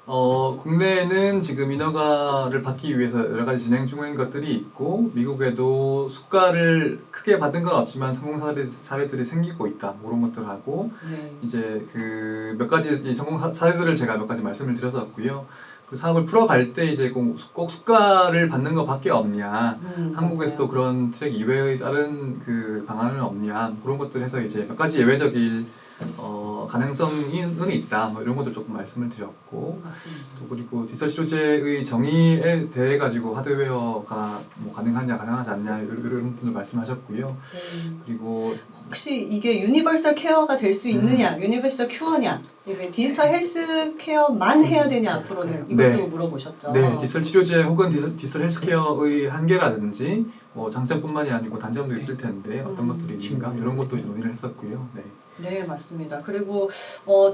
C: 국내에는 지금 인허가를 받기 위해서 여러 가지 진행 중인 것들이 있고 미국에도 수가를 크게 받은 건 없지만 성공 사례들이 생기고 있다. 그런 것들하고
A: 네.
C: 이제 그 몇 가지 이 성공 사례들을 제가 몇 가지 말씀을 드렸었고요. 그 사업을 풀어갈 때 이제 꼭 수가를 받는 것밖에 없냐, 한국에서도
A: 맞아요.
C: 그런 트랙 이외의 다른 그 방안은 없냐, 그런 것들 해서 이제 몇 가지 예외적인 가능성은 있다. 뭐 이런 것도 조금 말씀을 드렸고,
A: 맞습니다.
C: 또 그리고 디지털 치료제의 정의에 대해 가지고 하드웨어가 뭐 가능하냐, 가능하지 않냐 이런 분들 말씀하셨고요. 그리고
A: 혹시 이게 유니버설 케어가 될 수 있느냐, 유니버설 큐어냐, 이제 디지털 헬스 케어만 해야 되냐 앞으로는 이것도
C: 네.
A: 물어보셨죠.
C: 네, 디지털 치료제 혹은 디지털 헬스케어의 한계라든지 뭐 장점뿐만이 아니고 단점도 있을 텐데 어떤 것들이 있는가 이런 것도 논의를 했었고요. 네.
A: 네, 맞습니다. 그리고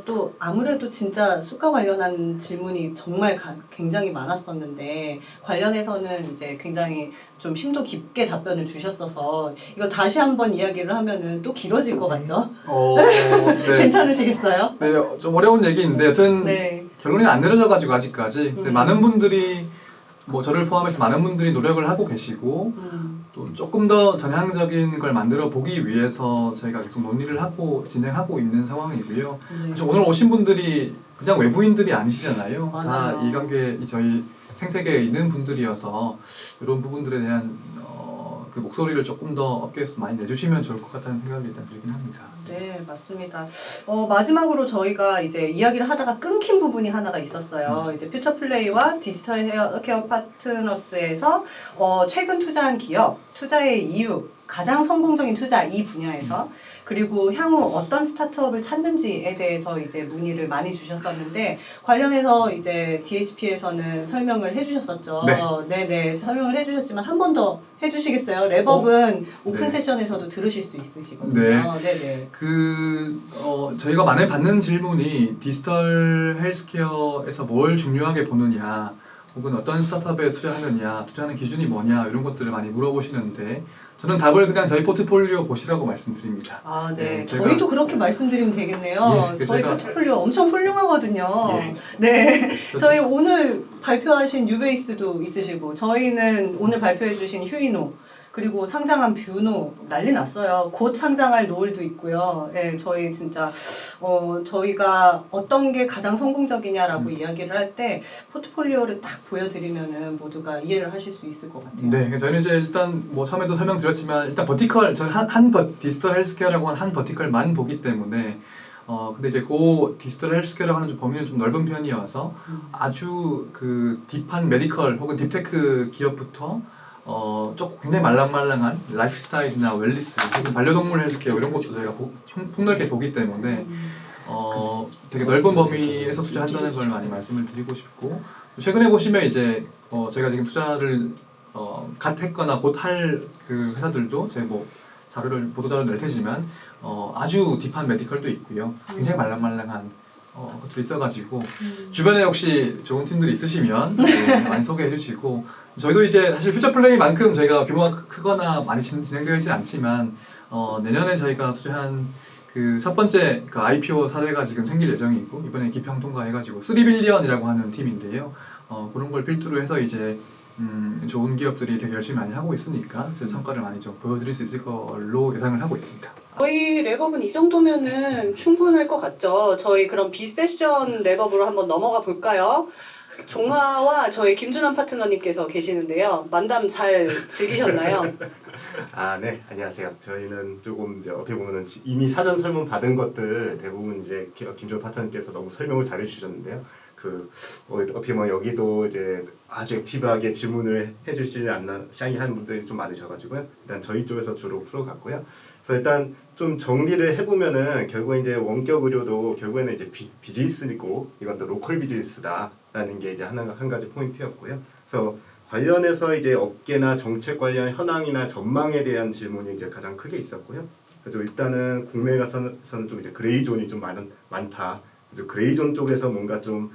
A: 또 아무래도 진짜 수가 관련한 질문이 정말 굉장히 많았었는데 관련해서는 이제 굉장히 좀 심도 깊게 답변을 주셨어서 이거 다시 한번 이야기를 하면은 또 길어질 것 같죠?
C: 네.
A: 괜찮으시겠어요?
C: 네, 좀 어려운 얘기인데 여튼
A: 네.
C: 결론이 안 내려져가지고 아직까지. 근데 많은 분들이 뭐 저를 포함해서 많은 분들이 노력을 하고 계시고 또 조금 더 전향적인 걸 만들어 보기 위해서 저희가 계속 논의를 하고 진행하고 있는 상황이고요. 사실 오늘 오신 분들이 그냥 외부인들이 아니시잖아요.
A: 맞아요.
C: 다 이 관계 저희 생태계에 있는 분들이어서 이런 부분들에 대한 그 목소리를 조금 더 업계에서 많이 내주시면 좋을 것 같다는 생각이 일단 들긴 합니다.
A: 네, 맞습니다. 마지막으로 저희가 이제 이야기를 하다가 끊긴 부분이 하나가 있었어요. 이제 퓨처플레이와 디지털 헤어케어 파트너스에서 최근 투자한 기업, 투자의 이유, 가장 성공적인 투자 이 분야에서 그리고 향후 어떤 스타트업을 찾는지에 대해서 이제 문의를 많이 주셨었는데 관련해서 이제 DHP에서는 설명을 해주셨었죠.
C: 네.
A: 네, 설명을 해주셨지만 한 번 더 해주시겠어요? 랩업은 오픈
C: 네.
A: 세션에서도 들으실 수 있으시거든요.
C: 네.
A: 네네.
C: 저희가 많이 받는 질문이 디지털 헬스케어에서 뭘 중요하게 보느냐, 혹은 어떤 스타트업에 투자하느냐, 투자하는 기준이 뭐냐 이런 것들을 많이 물어보시는데 저는 답을 그냥 저희 포트폴리오 보시라고 말씀드립니다.
A: 아, 네.
C: 네,
A: 저희도 그렇게 말씀드리면 되겠네요.
C: 예,
A: 저희
C: 제가-
A: 포트폴리오 엄청 훌륭하거든요.
C: 예.
A: 네. 저희 오늘 발표하신 뉴베이스도 있으시고, 저희는 오늘 발표해주신 휴이노, 그리고 상장한 뷰노 난리 났어요. 곧 상장할 노을도 있고요. 네, 저희 진짜 저희가 어떤 게 가장 성공적이냐라고 이야기를 할 때 포트폴리오를 딱 보여드리면은 모두가 이해를 하실 수 있을 것 같아요.
C: 네, 저희는 이제 일단 뭐 처음에도 설명드렸지만 일단 버티컬 저희 디지털 헬스케어라고 하는 한 버티컬만 보기 때문에 근데 이제 그 디지털 헬스케어라고 하는 좀 범위는 좀 넓은 편이어서 아주 그 딥한 메디컬 혹은 딥테크 기업부터 조금 굉장히 말랑말랑한 라이프스타일이나 웰리스 혹은 반려동물 헬스케어 이런 것도 저희가 폭넓게 보기 때문에 되게 넓은 범위에서 투자한다는 걸 많이 말씀을 드리고 싶고 최근에 보시면 이제 저희가 지금 투자를 갓 했거나 곧 할 그 회사들도 저희 뭐 자료를 보도 자료를 낼 테지만 아주 딥한 메디컬도 있고요. 굉장히 말랑말랑한 것들이 있어가지고 주변에 혹시 좋은 팀들이 있으시면 많이 소개해 주시고 저희도 이제 사실 퓨처플레이만큼 저희가 규모가 크거나 많이 진행되어 있지는 않지만 내년에 저희가 투자한 그 첫 번째 그 IPO 사례가 지금 생길 예정이고 이번에 기평 통과해가지고 3빌리언이라고 하는 팀인데요. 그런 걸 필두로 해서 이제 좋은 기업들이 되게 열심히 많이 하고 있으니까 저희 성과를 많이 좀 보여드릴 수 있을 걸로 예상을 하고 있습니다.
A: 저희 랩업은 이 정도면은 충분할 것 같죠. 저희 그럼 B세션 랩업으로 한번 넘어가 볼까요? 종화와 저희 김준환 파트너님께서 계시는데요. 만담 잘 즐기셨나요?
G: 네, 안녕하세요. 저희는 조금 이제 어떻게 보면은 이미 사전 설문 받은 것들 대부분 이제 김준 파트너님께서 너무 설명을 잘해 주셨는데요. 어떻게 보면 여기도 이제 아주 액티브하게 질문을 해주시지 않나 샤이한 분들이 좀 많으셔가지고요. 일단 저희 쪽에서 주로 풀어갔고요. 그래서 일단 좀 정리를 해보면은 결국에 이제 원격 의료도 결국에는 이제 비즈니스이고 이건 또 로컬 비즈니스다라는 게 이제 한 가지 포인트였고요. 그래서 관련해서 이제 업계나 정책 관련 현황이나 전망에 대한 질문이 이제 가장 크게 있었고요. 그래서 일단은 국내에 가서는 좀 이제 그레이존이 좀 많다. 그래서 그레이존 쪽에서 뭔가 좀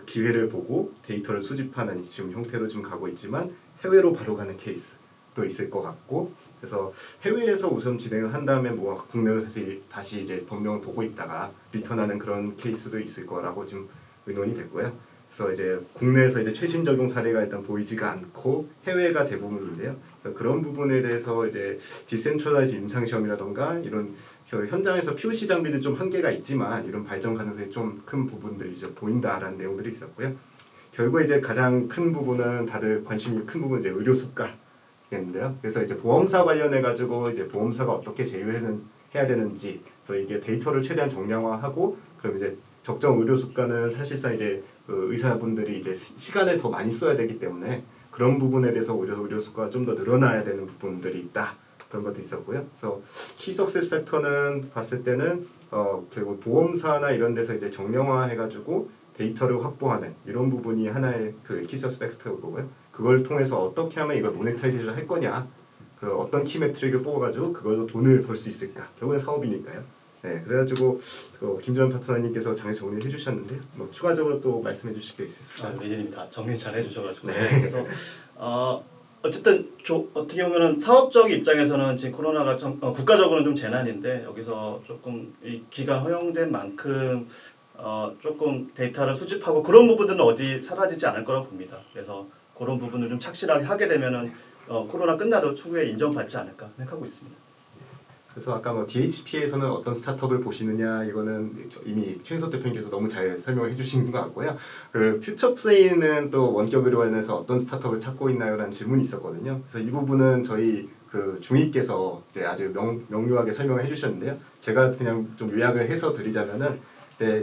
G: 기회를 보고 데이터를 수집하는 지금 형태로 좀 가고 있지만 해외로 바로 가는 케이스도 있을 것 같고 그래서 해외에서 우선 진행을 한 다음에 뭐 국내로 다시 이제 법령을 보고 있다가 리턴하는 그런 케이스도 있을 거라고 지금 의논이 됐고요. 그래서 이제 국내에서 이제 최신 적용 사례가 일단 보이지가 않고 해외가 대부분인데요. 그래서 그런 부분에 대해서 이제 디센트럴라이즈 임상 시험이라던가 이런 현장에서 POC 장비도 좀 한계가 있지만 이런 발전 가능성이 좀 큰 부분들이 이제 보인다라는 내용들이 있었고요. 결국에 이제 가장 큰 부분은 다들 관심이 큰 부분 이제 의료 수가였는데요. 그래서 이제 보험사 관련해 가지고 이제 보험사가 어떻게 제휴해야 되는지, 그래서 이게 데이터를 최대한 정량화하고 그럼 이제 적정 의료 수가는 사실상 이제 의사분들이 이제 시간을 더 많이 써야 되기 때문에 그런 부분에 대해서 오히려 의료 수가가 좀 더 늘어나야 되는 부분들이 있다. 그런 것도 있었고요. 그래서 키 석세스 팩터는 봤을 때는 결국 보험사나 이런 데서 이제 정량화 해가지고 데이터를 확보하는 이런 부분이 하나의 그 키 석세스 팩터고요. 그걸 통해서 어떻게 하면 이걸 모네타이즈를 할 거냐, 어떤 키 매트릭을 뽑아가지고 그걸로 돈을 벌 수 있을까. 결국엔 사업이니까요. 네, 그래가지고 김주환 파트너님께서 잘 정리해 주셨는데 뭐 추가적으로 또 말씀해 주실 게 있으실까요?
H: 매니저님이 다 정리 잘 해주셔가지고 그래서 어쨌든 어떻게 보면은 사업적 입장에서는 지금 코로나가 국가적으로는 좀 재난인데 여기서 조금 이 기간 허용된 만큼 조금 데이터를 수집하고 그런 부분들은 어디 사라지지 않을 거라고 봅니다. 그래서 그런 부분을 좀 착실하게 하게 되면은 코로나 끝나도 추후에 인정받지 않을까 생각하고 있습니다.
G: 그래서 아까 뭐 DHP에서는 어떤 스타트업을 보시느냐 이거는 이미 최인석 대표님께서 너무 잘 설명해 주신 것 같고요. 퓨처플레이는 또 원격 의료원에서 어떤 스타트업을 찾고 있나요라는 질문이 있었거든요. 그래서 이 부분은 저희 중위께서 이제 아주 명료하게 설명을 해주셨는데요. 제가 그냥 좀 요약을 해서 드리자면은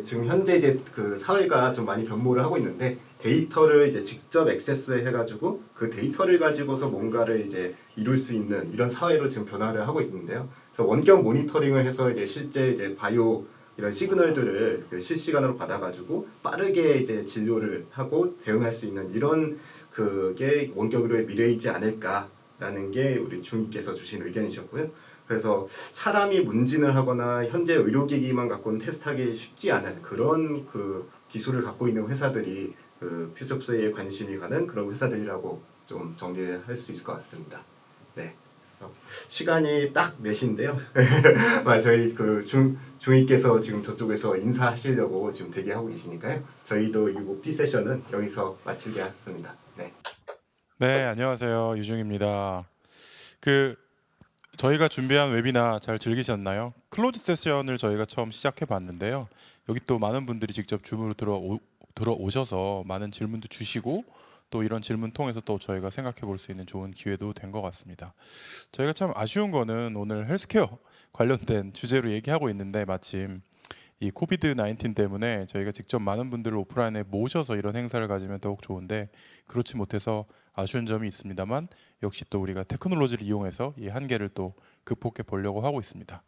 G: 지금 현재 이제 사회가 좀 많이 변모를 하고 있는데 데이터를 이제 직접 액세스 해가지고 그 데이터를 가지고서 뭔가를 이제 이룰 수 있는 이런 사회로 지금 변화를 하고 있는데요. 그래서 원격 모니터링을 해서 이제 실제 이제 바이오 이런 시그널들을 실시간으로 받아가지고 빠르게 이제 진료를 하고 대응할 수 있는 이런 그게 원격 의료의 미래이지 않을까라는 게 우리 중위께서 주신 의견이셨고요. 그래서 사람이 문진을 하거나 현재 의료기기만 갖고는 테스트하기 쉽지 않은 그런 기술을 갖고 있는 회사들이 퓨처플레이에 관심이 가는 그런 회사들이라고 좀 정리를 할 수 있을 것 같습니다. 네. 시간이 딱 4시인데요. 저희 중위께서 지금 저쪽에서 인사하시려고 지금 대기하고 계시니까요. 저희도 이 B세션은 여기서 마치게 하겠습니다. 네.
B: 네, 안녕하세요. 유중입니다. 저희가 준비한 웨비나 잘 즐기셨나요? 클로즈 세션을 저희가 처음 시작해 봤는데요. 여기 또 많은 분들이 직접 줌으로 들어오셔서 많은 질문도 주시고 또 이런 질문 통해서 또 저희가 생각해 볼 수 있는 좋은 기회도 된 것 같습니다. 저희가 참 아쉬운 거는 오늘 헬스케어 관련된 주제로 얘기하고 있는데 마침 이 코비드 19 때문에 저희가 직접 많은 분들을 오프라인에 모셔서 이런 행사를 가지면 더욱 좋은데 그렇지 못해서 아쉬운 점이 있습니다만 역시 또 우리가 테크놀로지를 이용해서 이 한계를 또 극복해 보려고 하고 있습니다.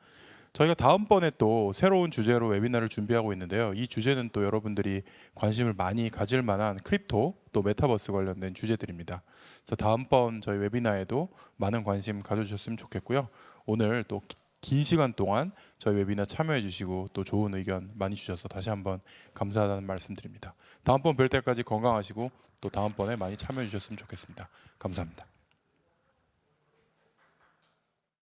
B: 저희가 다음번에 또 새로운 주제로 웨비나를 준비하고 있는데요. 이 주제는 또 여러분들이 관심을 많이 가질 만한 크립토 또 메타버스 관련된 주제들입니다. 그래서 다음번 저희 웨비나에도 많은 관심 가져주셨으면 좋겠고요. 오늘 또 긴 시간 동안 저희 웨비나 참여해 주시고 또 좋은 의견 많이 주셔서 다시 한번 감사하다는 말씀드립니다. 다음번 뵐 때까지 건강하시고 또 다음번에 많이 참여해 주셨으면 좋겠습니다. 감사합니다.